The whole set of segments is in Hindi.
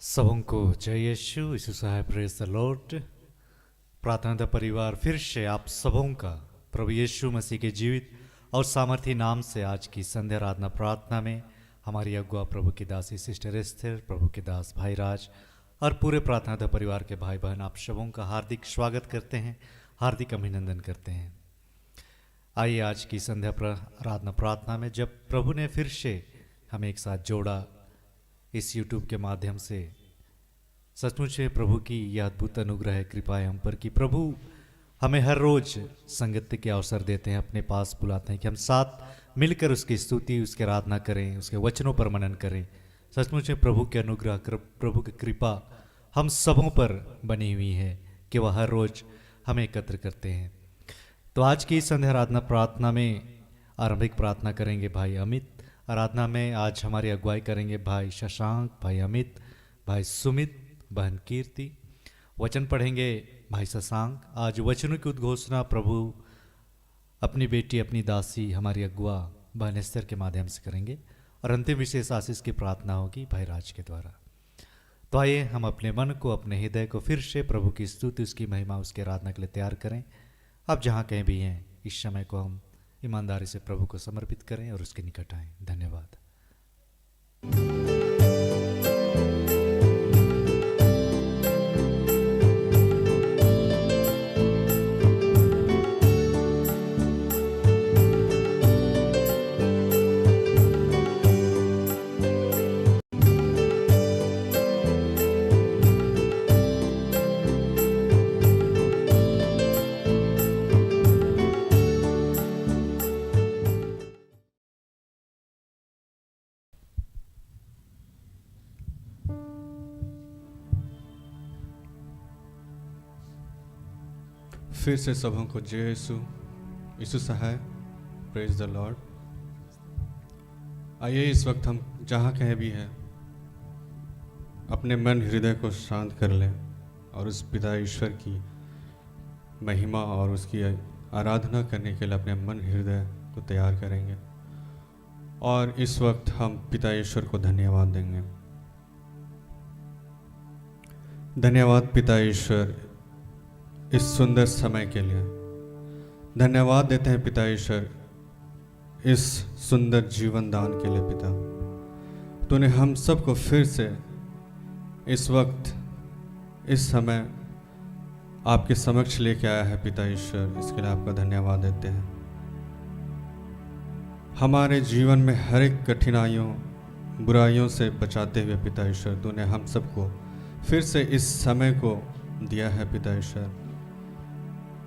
सबों को जय यीशु यीशु साहब प्रेज द लॉर्ड। प्रार्थना द परिवार फिर से आप सबों का प्रभु यीशु मसीह के जीवित और सामर्थी नाम से आज की संध्या आराधना प्रार्थना में हमारी अगुआ प्रभु की दासी सिस्टर एस्थर, प्रभु के दास भाई राज और पूरे प्रार्थना द परिवार के भाई बहन आप सबों का हार्दिक स्वागत करते हैं, हार्दिक अभिनंदन करते हैं। आइए आज की संध्या आराधना प्रार्थना में जब प्रभु ने फिर से हमें एक साथ जोड़ा इस YouTube के माध्यम से, सचमुच है प्रभु की यह अद्भुत अनुग्रह है, कृपा है हम पर कि प्रभु हमें हर रोज संगति के अवसर देते हैं, अपने पास बुलाते हैं कि हम साथ मिलकर उसकी स्तुति, उसकी आराधना करें, उसके वचनों पर मनन करें। सचमुच है प्रभु के अनुग्रह, प्रभु की कृपा हम सबों पर बनी हुई है कि वह हर रोज हमें एकत्र करते हैं। तो आज की संध्या आराधना प्रार्थना में आरंभिक प्रार्थना करेंगे भाई अमित। आराधना में आज हमारी अगुवाई करेंगे भाई शशांक, भाई अमित, भाई सुमित, बहन कीर्ति। वचन पढ़ेंगे भाई शशांक। आज वचनों की उद्घोषणा प्रभु अपनी बेटी, अपनी दासी, हमारी अगुआ बहन एस्थर के माध्यम से करेंगे और अंतिम विशेष आशीष की प्रार्थना होगी भाई राज के द्वारा। तो आइए हम अपने मन को, अपने हृदय को फिर से प्रभु की स्तुति, उसकी महिमा, उसकी आराधना के लिए तैयार करें। अब जहाँ कहीं भी हैं इस समय को हम ईमानदारी से प्रभु को समर्पित करें और उसके निकट आएं। धन्यवाद। फिर से सबों को जय यीशु, यीशु सहाय, प्रेज द लॉर्ड। आइए इस वक्त हम जहाँ कहीं भी हैं अपने मन हृदय को शांत कर लें और उस पिता ईश्वर की महिमा और उसकी आराधना करने के लिए अपने मन हृदय को तैयार करेंगे। और इस वक्त हम पिता ईश्वर को धन्यवाद देंगे। धन्यवाद पिता ईश्वर इस सुंदर समय के लिए। धन्यवाद देते हैं पिता ईश्वर इस सुंदर जीवन दान के लिए। पिता, तूने हम सबको फिर से इस वक्त, इस समय आपके समक्ष लेके आया है पिता ईश्वर, इसके लिए आपका धन्यवाद देते हैं। हमारे जीवन में हर एक कठिनाइयों, बुराइयों से बचाते हुए पिता ईश्वर तूने हम सबको फिर से इस समय को दिया है पिता ईश्वर।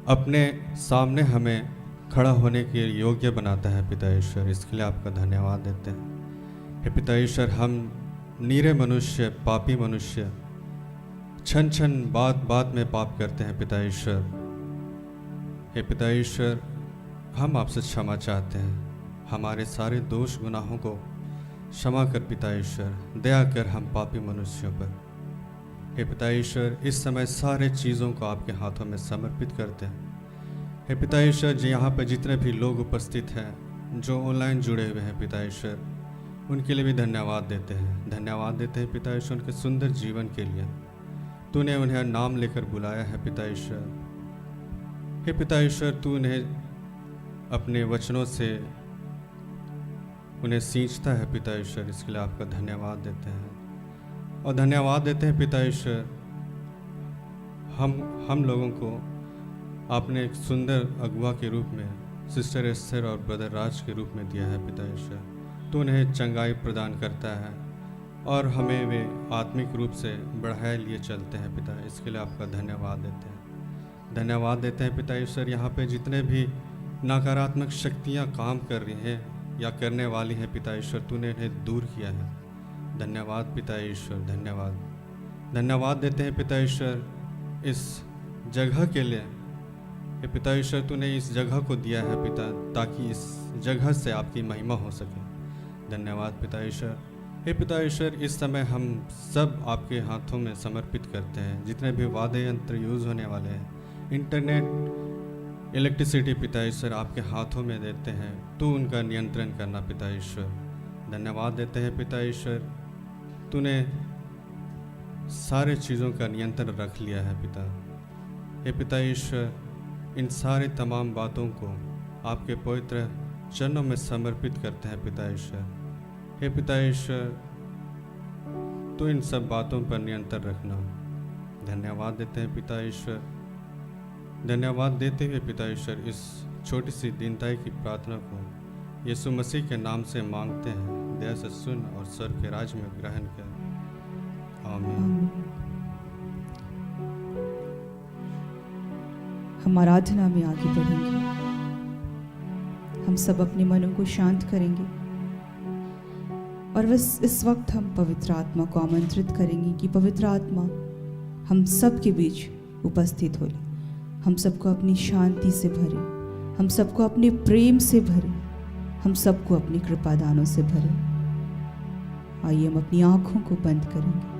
अपने सामने हमें खड़ा होने के योग्य बनाता है पिता ईश्वर, इसके लिए आपका धन्यवाद देते हैं। हे पिता ईश्वर, हम नीरे मनुष्य, पापी मनुष्य, क्षण क्षण बात बात में पाप करते हैं पिता ईश्वर। हे पिता ईश्वर, हम आपसे क्षमा चाहते हैं। हमारे सारे दोष गुनाहों को क्षमा कर पिता ईश्वर, दया कर हम पापी मनुष्यों पर। हे पिता ईश्वर, इस समय सारे चीज़ों को आपके हाथों में समर्पित करते हैं। हे पिता ईश्वर, जो यहाँ पर जितने भी लोग उपस्थित हैं, जो ऑनलाइन जुड़े हुए हैं पिता ईश्वर, उनके लिए भी धन्यवाद देते हैं। धन्यवाद देते हैं पिता ईश्वर उनके सुंदर जीवन के लिए। तूने उन्हें नाम लेकर बुलाया है पिता ईश्वर। हे पिता ईश्वर, तू उन्हें अपने वचनों से उन्हें सींचता है पिता ईश्वर, इसके लिए आपका धन्यवाद देते हैं। और धन्यवाद देते हैं पिता ईश्वर, हम लोगों को आपने एक सुंदर अगुआ के रूप में सिस्टर एस्थर और ब्रदर राज के रूप में दिया है पिता ईश्वर। तो उन्हें चंगाई प्रदान करता है और हमें वे आत्मिक रूप से बढ़ाए लिए चलते हैं पिता, इसके लिए आपका धन्यवाद देते हैं। धन्यवाद देते हैं पिता ईश्वर, यहाँ पे जितने भी नकारात्मक शक्तियाँ काम कर रही हैं या करने वाली हैं पिता ईश्वर, तूने इन्हें दूर किया है। धन्यवाद पिता ईश्वर, धन्यवाद। धन्यवाद देते हैं पिता ईश्वर इस जगह के लिए। हे पिता ईश्वर, तूने इस जगह को दिया है पिता, ताकि इस जगह से आपकी महिमा हो सके। धन्यवाद पिता ईश्वर। हे पिता ईश्वर, इस समय हम सब आपके हाथों में समर्पित करते हैं। जितने भी वाद्य यंत्र यूज़ होने वाले हैं, इंटरनेट, इलेक्ट्रिसिटी पिता ईश्वर आपके हाथों में देते हैं। तू उनका नियंत्रण करना पिता ईश्वर। धन्यवाद देते हैं पिता ईश्वर, तूने सारे चीज़ों का नियंत्रण रख लिया है पिता। हे पिता ईश्वर, इन सारे तमाम बातों को आपके पवित्र चरणों में समर्पित करते हैं पिता ईश्वर। हे पिता ईश्वर, तो इन सब बातों पर नियंत्रण रखना। धन्यवाद देते हैं पिता ईश्वर। धन्यवाद देते हुए पिता ईश्वर इस छोटी सी दीनताई की प्रार्थना को यीशु मसीह के नाम से मांगते हैं। दया से सुन और स्वर्ग के राज्य में ग्रहण कर। आमीन। हम आराधना में आगे बढ़ेंगे। हम सब अपने मनों को शांत करेंगे और बस इस वक्त हम पवित्र आत्मा को आमंत्रित करेंगे कि पवित्र आत्मा हम सब के बीच उपस्थित हो ले, हम सबको अपनी शांति से भरे, हम सबको अपने प्रेम से भरे, हम सबको अपनी कृपा दानों से भरे। आइए हम अपनी आंखों को बंद करेंगे।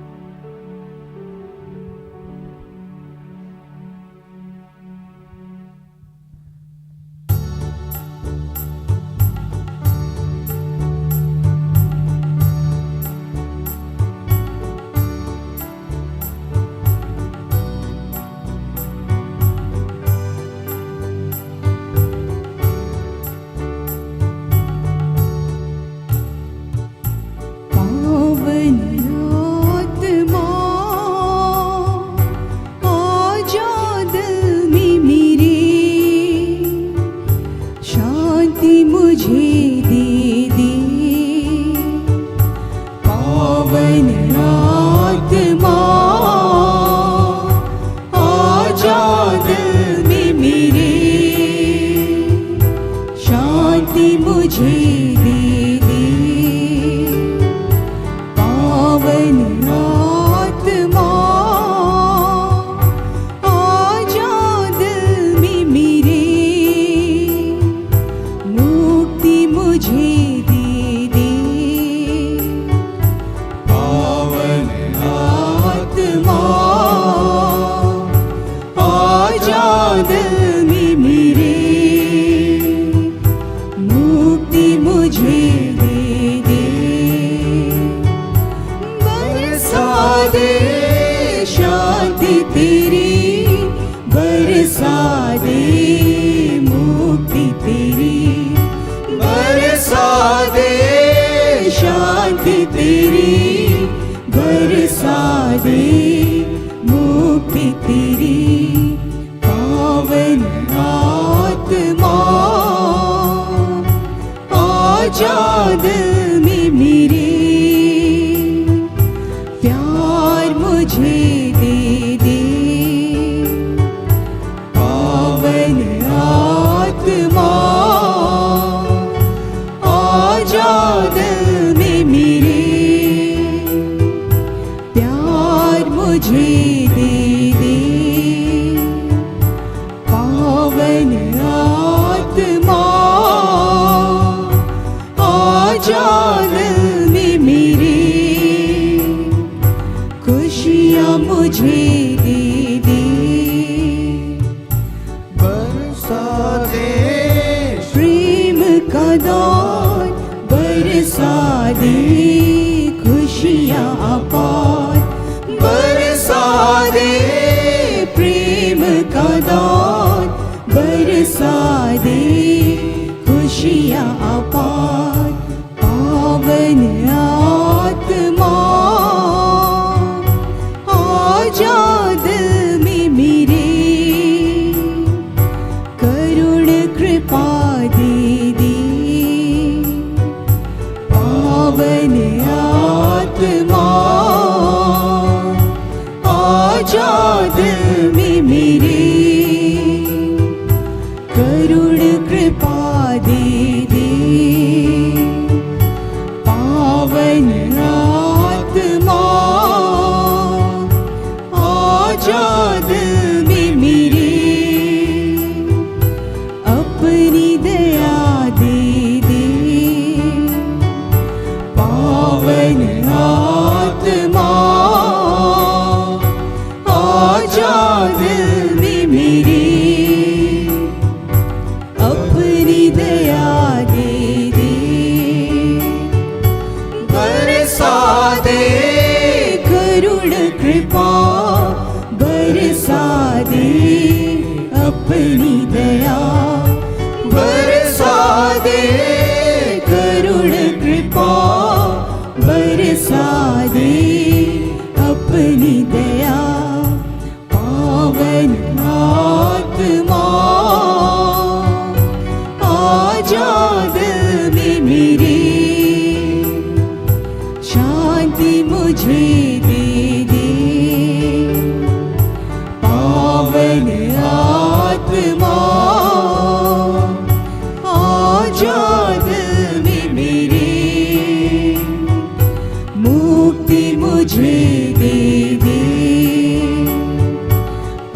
मुझे दे दे, पावन आत्मा आजा दिल में मेरे, मुक्ति मुझे दे दे,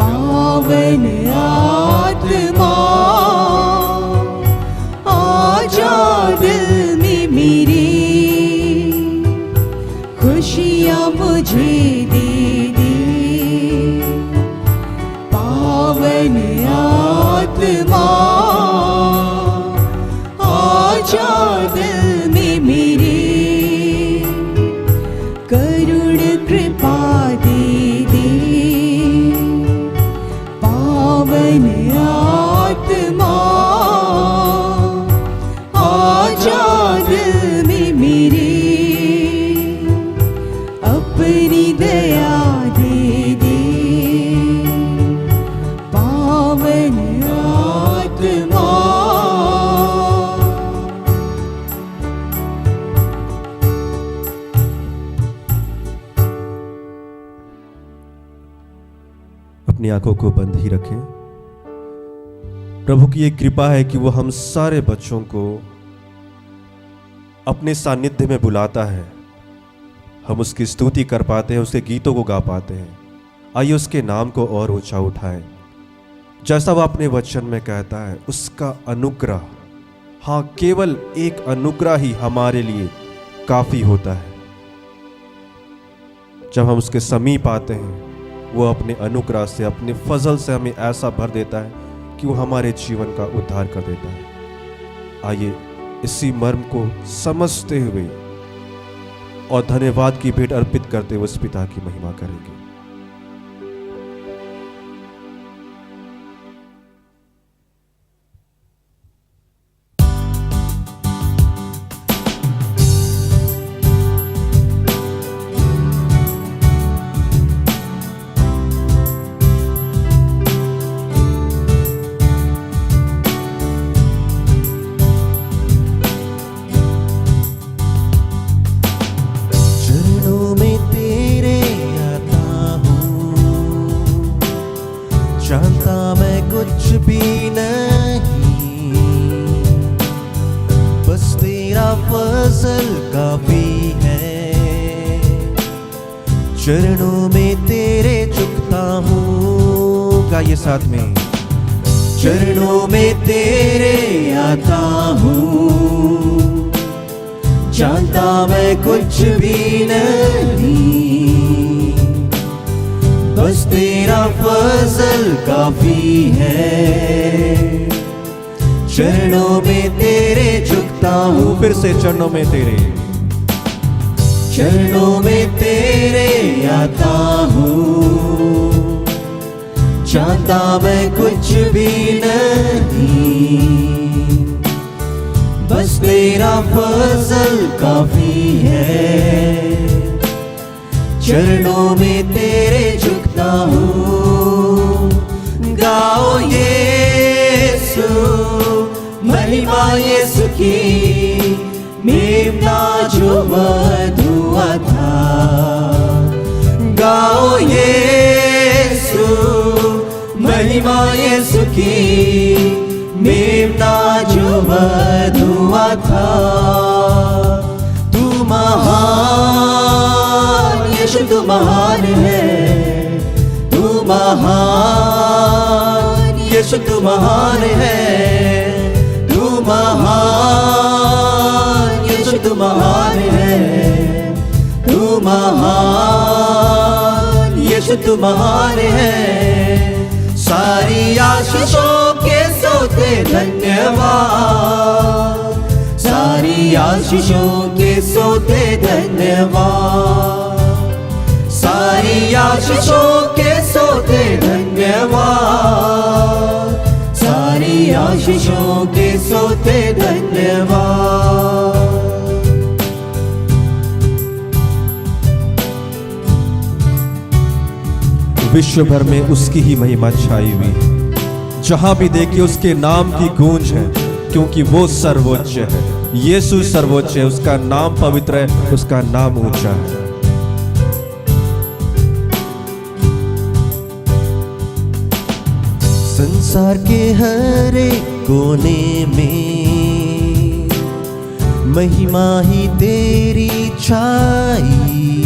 पावन आत्मा आजा दिल में मेरे, खुशियाँ मुझे दे दे, पावन आत्मा आजा दिल में मेरे, करुण कृपा दे दे, पावन आत्मा आजा दिल में मेरे, अपनी दया दे दे, पावन आत्मा। अपनी आंखों को बंद ही रखें। प्रभु की एक कृपा है कि वो हम सारे बच्चों को अपने सानिध्य में बुलाता है, हम उसकी स्तुति कर पाते हैं, उसके गीतों को गा पाते हैं। आइए उसके नाम को और ऊंचा उठाएं। जैसा वह अपने वचन में कहता है, उसका अनुग्रह, हाँ केवल एक अनुग्रह ही हमारे लिए काफी होता है। जब हम उसके समीप आते हैं, वो अपने अनुग्रह से, अपने फजल से हमें ऐसा भर देता है कि वो हमारे जीवन का उद्धार कर देता है। आइए इसी मर्म को समझते हुए और धन्यवाद की भेंट अर्पित करते हुए उस पिता की महिमा करेंगे। जानता मैं कुछ भी नहीं, बस तेरा फजल काफी है। चरणों में तेरे झुकता हूँ, गाइए साथ में। चरणों में तेरे आता हूँ, जानता मैं कुछ भी नहीं, बस तेरा फजल काफी है। चरणों में तेरे झुकता हूँ, फिर से चरणों में तेरे, चरणों में तेरे आता हूँ, जानता मैं कुछ भी नहीं, बस तेरा फजल काफी है। चरणों में तेरे झुकता हूँ, गाओ यीशु महिमा यीशु की, मेमना जो वधुआ था। गाओ यीशु महिमा यीशु की, मेमना जो वधुआ था। तू महान यीशु, तू महान है, तू महान यीशु, तू महान है, तू महान यीशु, तू महान है, तू महान यीशु, तू महान है। सारी आशीषों के सोते धन्यवाद, सारी आशीषों के सोते धन्यवाद, सारी आशीषों के सोते धन्यवाद, सारी आशीषों के सोते धन्यवाद। विश्व भर में उसकी ही महिमा छाई हुई है, जहां भी देखिए उसके नाम की गूंज है, क्योंकि वो सर्वोच्च है। यीशु सर्वोच्च है, उसका नाम पवित्र है, उसका नाम ऊंचा है। संसार के हर एक कोने में महिमा ही तेरी छाई।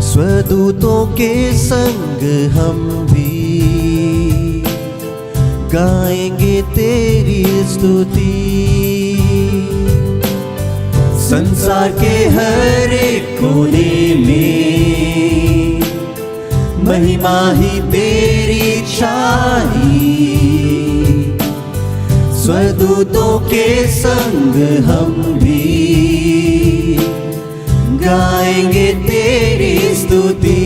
स्वदूतों के संग हम भी गाएंगे तेरी स्तुति। संसार के हर एक कोने में महिमा ही तेरी छाई। स्वदूतों के संग हम भी गाएंगे तेरी स्तुति।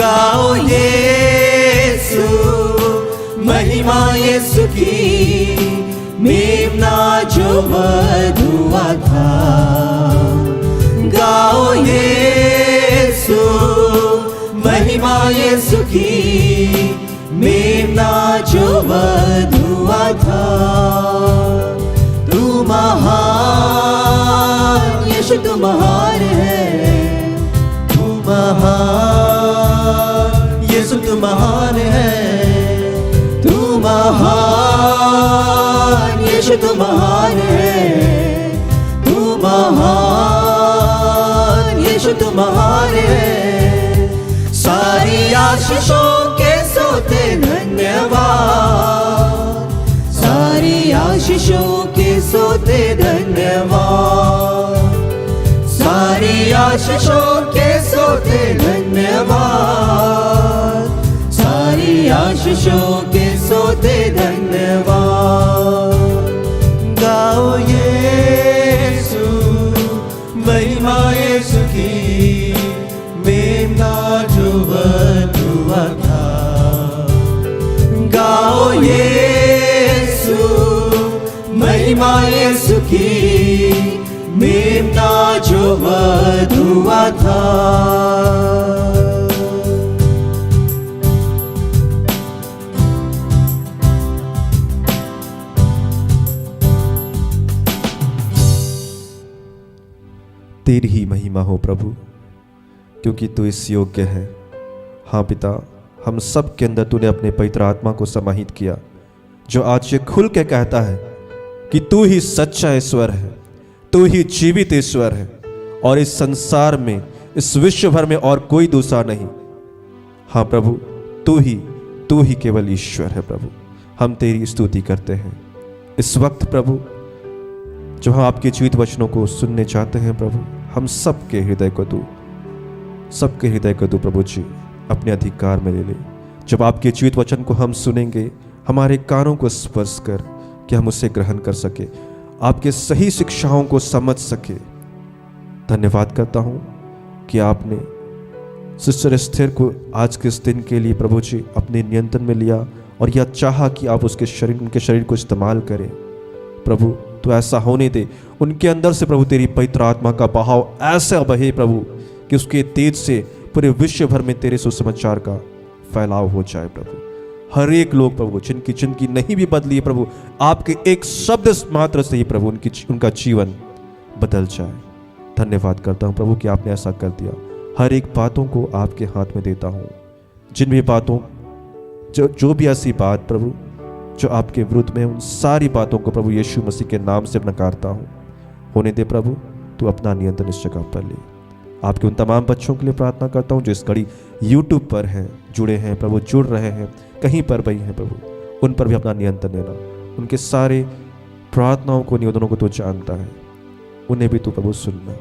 गाओ यीशु महिमा यीशु की, मेमना जो वधुआ था। गाओ यीशु महिमा यीशु की, मेमना जो वधुआ था। तू महान यीशु, तू महान है। तू महान यीशु, तू महान है। तू महान यीशु, तू महान है। तू महान यीशु, तू महान है। सारी आशीषों के सोते धन्यवाद। सारी आशीषों के सोते धन्यवाद। सारी आशीषों के सोते धन्यवाद। सारी आशीषों के सोते धन्यवाद। गाओ यीशु महिमा यीशु की, मेमना जो वधुआ था। गाओ यीशु महिमा यीशु की, मेमना जो वधुआ था। तेरी ही महिमा हो प्रभु, क्योंकि तू इस योग्य है। हाँ पिता, हम सब के अंदर तूने अपने पवित्र आत्मा को समाहित किया, जो आज ये खुल के कहता है कि तू ही सच्चा ईश्वर है, तू ही जीवित ईश्वर है, और इस संसार में, इस विश्व भर में और कोई दूसरा नहीं। हाँ प्रभु, तू ही केवल ईश्वर है प्रभु। हम तेरी स्तुति करते हैं इस वक्त प्रभु, जो हम आपके जीवित वचनों को सुनने चाहते हैं प्रभु। हम सबके हृदय को तू प्रभु जी अपने अधिकार में ले ले। जब आपके जीवित वचन को हम सुनेंगे, हमारे कानों को स्पर्श कर कि हम उसे ग्रहण कर सके, आपके सही शिक्षाओं को समझ सके। धन्यवाद करता हूँ कि आपने सिस्टर एस्थेर को आज के इस दिन के लिए प्रभु जी अपने नियंत्रण में लिया, और यह चाहा कि आप उनके शरीर को इस्तेमाल करें प्रभु। तो ऐसा होने दे, उनके अंदर से प्रभु तेरी पवित्र आत्मा का बहाव ऐसा बहे प्रभु कि उसके तेज से पूरे विश्व भर में तेरे सुसमाचार का फैलाव हो जाए प्रभु। हर एक लोग प्रभु जिनकी नहीं भी बदली है प्रभु, आपके एक शब्द मात्र से ही प्रभु उनका जीवन बदल जाए। धन्यवाद करता हूँ प्रभु कि आपने ऐसा कर दिया। हर एक बातों को आपके हाथ में देता हूँ। जिन भी बातों जो भी ऐसी बात प्रभु जो आपके विरुद्ध में, उन सारी बातों को प्रभु यीशु मसीह के नाम से नकारता हूँ। होने दे प्रभु, तू अपना नियंत्रण इस जगह पर ले। आपके उन तमाम बच्चों के लिए प्रार्थना करता हूँ जो इस घड़ी यूट्यूब पर हैं, जुड़े हैं प्रभु, जुड़ रहे हैं, कहीं पर भी हैं प्रभु, उन पर भी अपना नियंत्रण लेना। उनके सारे प्रार्थनाओं को, निवेदनों को तू जानता है, उन्हें भी तू प्रभु सुनना।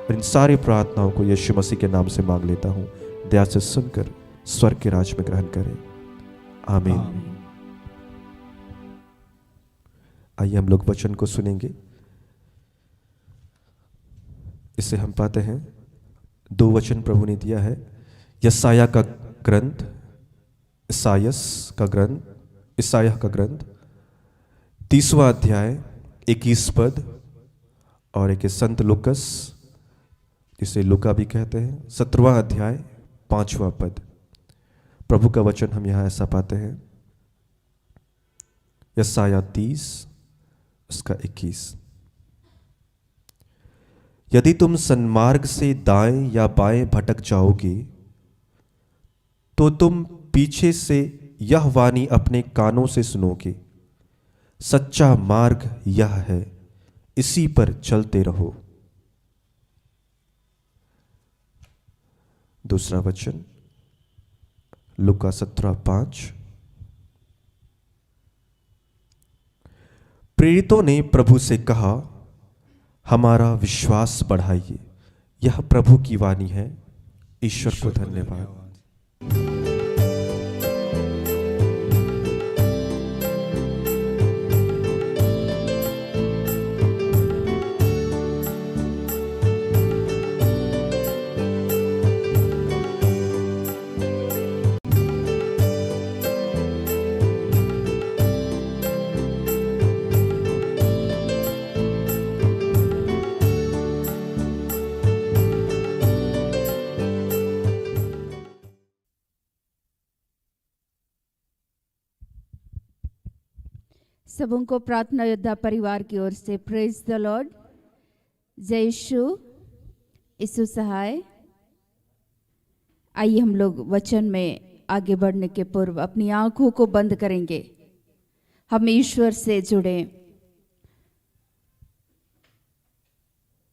और इन सारी प्रार्थनाओं को यीशु मसीह के नाम से मांग लेता हूँ। दया से सुनकर स्वर्ग के राज में ग्रहण करें। आमीन। आइए हम लोग वचन को सुनेंगे। इसे हम पाते हैं, 2 वचन प्रभु ने दिया है। यसायाह का ग्रंथ, ईसायाह का ग्रंथ 30वां अध्याय 21 पद, और एक संत लुकस जिसे लुका भी कहते हैं 17वां अध्याय 5वां पद। प्रभु का वचन हम यहाँ ऐसा पाते हैं, यसायाह 30 उसका 21। यदि तुम सन्मार्ग से दाएं या बाएं भटक जाओगे तो तुम पीछे से यह वाणी अपने कानों से सुनोगे, सच्चा मार्ग यह है, इसी पर चलते रहो। दूसरा वचन लूका 17:5। प्रेरितों ने प्रभु से कहा, हमारा विश्वास बढ़ाइए। यह प्रभु की वाणी है। ईश्वर को धन्यवाद। सबों को प्रार्थना योद्धा परिवार की ओर से प्रेज द लॉर्ड। जय यीशु सहाय। आइए हम लोग वचन में आगे बढ़ने के पूर्व अपनी आंखों को बंद करेंगे, हम ईश्वर से जुड़े।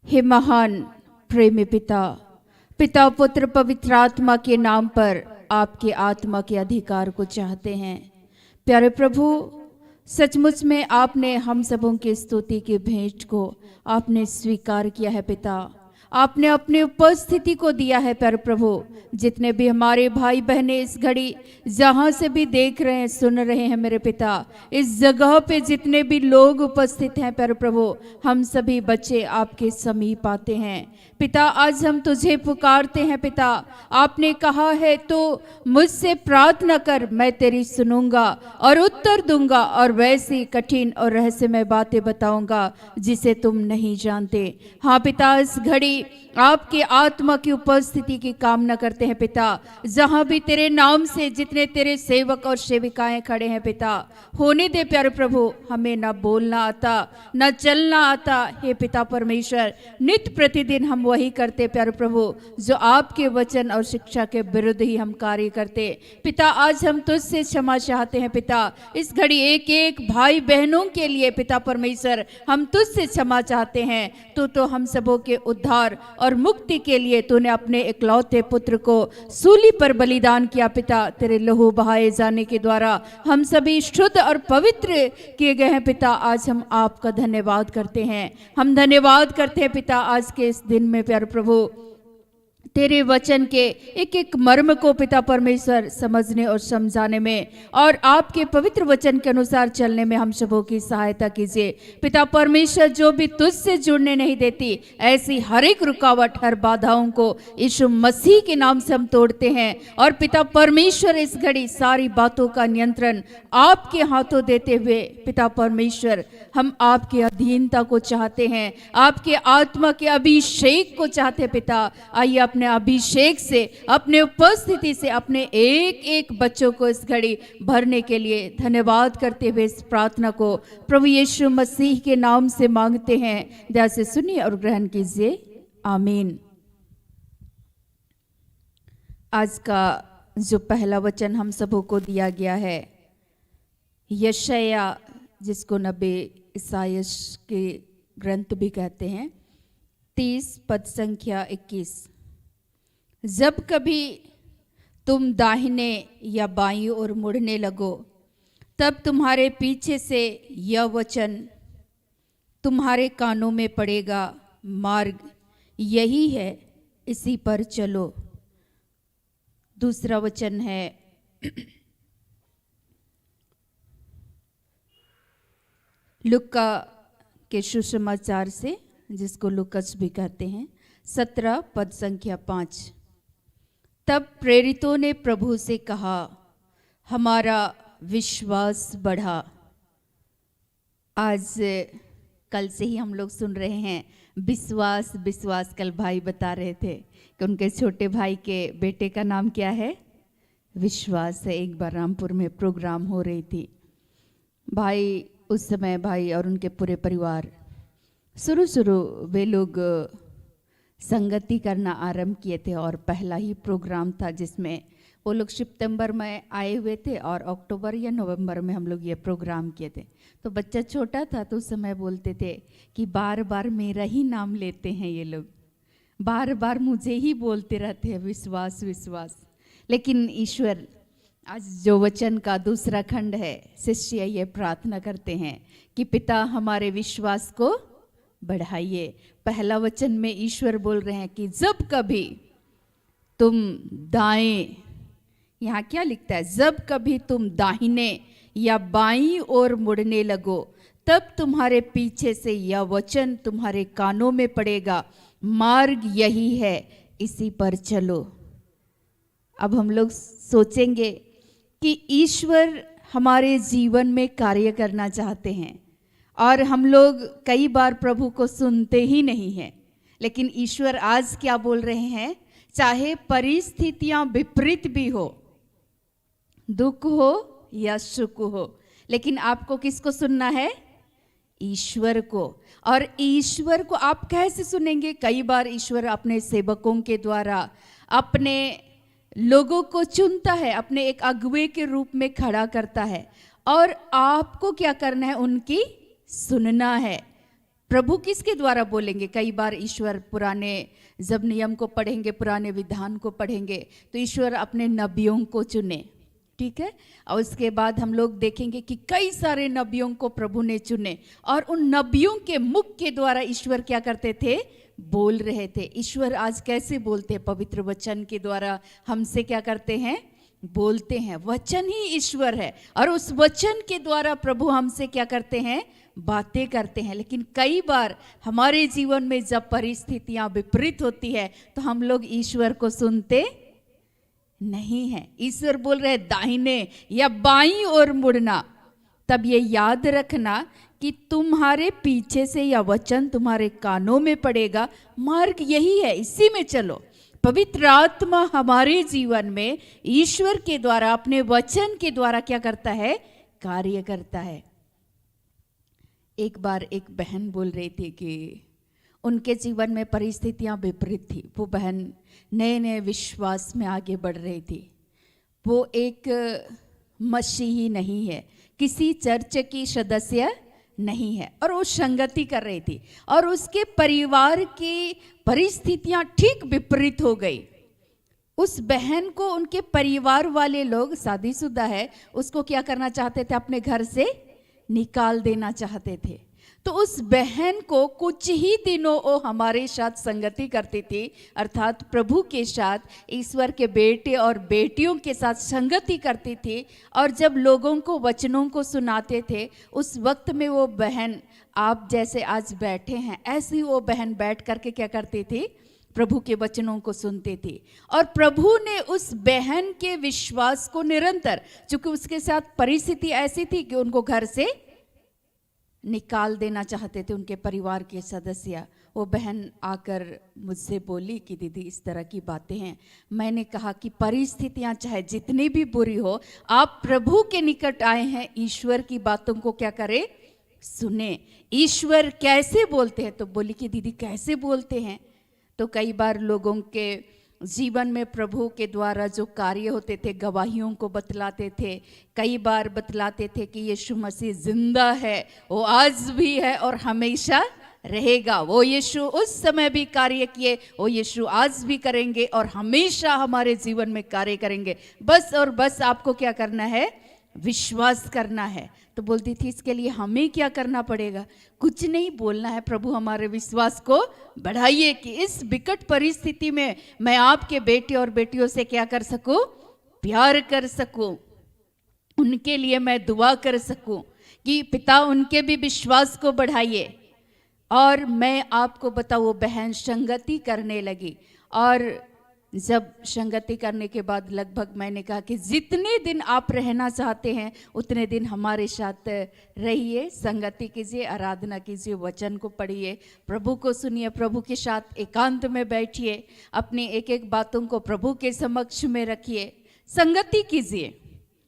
हे महान प्रेमी पिता, पिता पुत्र पवित्र आत्मा के नाम पर आपके आत्मा के अधिकार को चाहते हैं। प्यारे प्रभु, सचमुच में आपने हम सबों की स्तुति की भेंट को आपने स्वीकार किया है पिता। आपने अपनी उपस्थिति को दिया है प्यारे प्रभु। जितने भी हमारे भाई बहनें इस घड़ी जहाँ से भी देख रहे हैं, सुन रहे हैं मेरे पिता, इस जगह पे जितने भी लोग उपस्थित हैं प्यारे प्रभु, हम सभी बच्चे आपके समीप आते हैं पिता। आज हम तुझे पुकारते हैं पिता। आपने कहा है तो मुझसे प्रार्थना कर, मैं तेरी सुनूंगा और उत्तर दूंगा और वैसी कठिन और रहस्यमय बातें बताऊंगा जिसे तुम नहीं जानते। हाँ पिता, इस घड़ी आपके आत्मा की उपस्थिति की कामना करते हैं पिता। जहां भी तेरे नाम से जितने तेरे सेवक और सेविकाएं खड़े हैं पिता, होने दे प्यारे प्रभु। हमें ना बोलना आता, ना चलना आता हे पिता परमेश्वर। नित्य प्रतिदिन हम वही करते प्यारे प्रभु जो आपके वचन और शिक्षा के विरुद्ध ही हम कार्य करते पिता। आज हम तुझसे क्षमा चाहते हैं पिता। इस घड़ी एक एक भाई बहनों के लिए पिता परमेश्वर हम तुझसे क्षमा चाहते हैं। तो हम सबों के उद्धार और मुक्ति के लिए तूने अपने इकलौते पुत्र को सूली पर बलिदान किया पिता। तेरे लहू बहाए जाने के द्वारा हम सभी शुद्ध और पवित्र किए गए हैं पिता। आज हम आपका धन्यवाद करते हैं। हम धन्यवाद करते हैं पिता आज के इस दिन में प्यारे प्रभु, तेरे वचन के एक एक मर्म को पिता परमेश्वर समझने और समझाने में और आपके पवित्र वचन के अनुसार चलने में हम सबों की सहायता कीजिए पिता परमेश्वर। जो भी तुझसे जुड़ने नहीं देती ऐसी हर एक रुकावट, हर बाधाओं को यीशु मसीह के नाम से हम तोड़ते हैं। और पिता परमेश्वर इस घड़ी सारी बातों का नियंत्रण आपके हाथों देते हुए पिता परमेश्वर हम आपकी अधीनता को चाहते हैं, आपके आत्मा के अभिषेक को चाहते पिता। आइए अपने अभिषेक से, अपने उपस्थिति से अपने एक एक बच्चों को इस घड़ी भरने के लिए धन्यवाद करते हुए इस प्रार्थना को प्रभु यीशु मसीह के नाम से मांगते हैं। दया से सुनिए और ग्रहण कीजिए। आमीन। आज का जो पहला वचन हम सबों को दिया गया है, यशायाह, जिसको नबी ईसायाह के ग्रंथ भी कहते हैं, 30 पद संख्या 21। जब कभी तुम दाहिने या बाईं ओर मुड़ने लगो, तब तुम्हारे पीछे से यह वचन तुम्हारे कानों में पड़ेगा, मार्ग यही है, इसी पर चलो। दूसरा वचन है लूका के सुसमाचार से, जिसको लूकस भी कहते हैं, 17 पद संख्या 5। तब प्रेरितों ने प्रभु से कहा, हमारा विश्वास बढ़ा। आज कल से ही हम लोग सुन रहे हैं विश्वास विश्वास। कल भाई बता रहे थे कि उनके छोटे भाई के बेटे का नाम क्या है, विश्वास है। एक बार रामपुर में प्रोग्राम हो रही थी, भाई उस समय भाई और उनके पूरे परिवार शुरू वे लोग संगति करना आरंभ किए थे और पहला ही प्रोग्राम था जिसमें वो लोग सितंबर में आए हुए थे और अक्टूबर या नवंबर में हम लोग ये प्रोग्राम किए थे। तो बच्चा छोटा था तो उस समय बोलते थे कि बार बार मेरा ही नाम लेते हैं ये लोग, बार बार मुझे ही बोलते रहते हैं विश्वास विश्वास। लेकिन ईश्वर आज जो वचन का दूसरा खंड है, शिष्य ये प्रार्थना करते हैं कि पिता हमारे विश्वास को बढ़ाइए। पहला वचन में ईश्वर बोल रहे हैं कि जब कभी तुम दाएं, यहाँ क्या लिखता है, जब कभी तुम दाहिने या बाईं ओर मुड़ने लगो तब तुम्हारे पीछे से यह वचन तुम्हारे कानों में पड़ेगा, मार्ग यही है, इसी पर चलो। अब हम लोग सोचेंगे कि ईश्वर हमारे जीवन में कार्य करना चाहते हैं और हम लोग कई बार प्रभु को सुनते ही नहीं हैं। लेकिन ईश्वर आज क्या बोल रहे हैं, चाहे परिस्थितियां विपरीत भी हो, दुख हो या सुख हो, लेकिन आपको किसको सुनना है, ईश्वर को। और ईश्वर को आप कैसे सुनेंगे? कई बार ईश्वर अपने सेवकों के द्वारा अपने लोगों को चुनता है, अपने एक अगुवे के रूप में खड़ा करता है और आपको क्या करना है, उनकी सुनना है। प्रभु किसके द्वारा बोलेंगे? कई बार ईश्वर पुराने जब नियम को पढ़ेंगे, पुराने विधान को पढ़ेंगे तो ईश्वर अपने नबियों को चुने, ठीक है। और उसके बाद हम लोग देखेंगे कि कई सारे नबियों को प्रभु ने चुने और उन नबियों के मुख के द्वारा ईश्वर क्या करते थे, बोल रहे थे। ईश्वर आज कैसे बोलते हैं? पवित्र वचन के द्वारा हमसे क्या करते हैं, बोलते हैं। वचन ही ईश्वर है और उस वचन के द्वारा प्रभु हमसे क्या करते हैं, बातें करते हैं। लेकिन कई बार हमारे जीवन में जब परिस्थितियां विपरीत होती है तो हम लोग ईश्वर को सुनते नहीं है। ईश्वर बोल रहे दाहिने या बाईं ओर मुड़ना, तब ये याद रखना कि तुम्हारे पीछे से यह वचन तुम्हारे कानों में पड़ेगा, मार्ग यही है, इसी में चलो। पवित्र आत्मा हमारे जीवन में ईश्वर के द्वारा, अपने वचन के द्वारा क्या करता है, कार्य करता है। एक बार एक बहन बोल रही थी कि उनके जीवन में परिस्थितियां विपरीत थी। वो बहन नए नए विश्वास में आगे बढ़ रही थी। वो एक मसीही नहीं है, किसी चर्च की सदस्य नहीं है और वो संगति कर रही थी और उसके परिवार की परिस्थितियां ठीक विपरीत हो गई। उस बहन को उनके परिवार वाले लोग, शादीशुदा है, उसको क्या करना चाहते थे, अपने घर से निकाल देना चाहते थे। तो उस बहन को कुछ ही दिनों वो हमारे साथ संगति करती थी, अर्थात प्रभु के साथ, ईश्वर के बेटे और बेटियों के साथ संगति करती थी। और जब लोगों को वचनों को सुनाते थे उस वक्त में वो बहन, आप जैसे आज बैठे हैं ऐसी वो बहन बैठ करके क्या करती थी, प्रभु के वचनों को सुनती थी। और प्रभु ने उस बहन के विश्वास को निरंतर, चूंकि उसके साथ परिस्थिति ऐसी थी कि उनको घर से निकाल देना चाहते थे उनके परिवार के सदस्य, वो बहन आकर मुझसे बोली कि दीदी इस तरह की बातें हैं। मैंने कहा कि परिस्थितियां चाहे जितनी भी बुरी हो, आप प्रभु के निकट आए हैं, ईश्वर की बातों को क्या करें, सुने। ईश्वर कैसे बोलते हैं? तो बोली कि दीदी कैसे बोलते हैं? तो कई बार लोगों के जीवन में प्रभु के द्वारा जो कार्य होते थे, गवाहियों को बतलाते थे। कई बार बतलाते थे कि यीशु मसीह जिंदा है, वो आज भी है और हमेशा रहेगा। वो यीशु उस समय भी कार्य किए, वो यीशु आज भी करेंगे और हमेशा हमारे जीवन में कार्य करेंगे। बस और बस आपको क्या करना है, विश्वास करना है। तो बोलती थी इसके लिए हमें क्या करना पड़ेगा? कुछ नहीं, बोलना है प्रभु हमारे विश्वास को बढ़ाइए कि इस विकट परिस्थिति में मैं आपके बेटे और बेटियों से क्या कर सकूं, प्यार कर सकूं, उनके लिए मैं दुआ कर सकूं कि पिता उनके भी विश्वास को बढ़ाइए। और मैं आपको बताऊं, वो बहन संगति करने लगी और जब संगति करने के बाद लगभग मैंने कहा कि जितने दिन आप रहना चाहते हैं उतने दिन हमारे साथ रहिए, संगति कीजिए, आराधना कीजिए, वचन को पढ़िए, प्रभु को सुनिए, प्रभु के साथ एकांत में बैठिए, अपनी एक एक बातों को प्रभु के समक्ष में रखिए, संगति कीजिए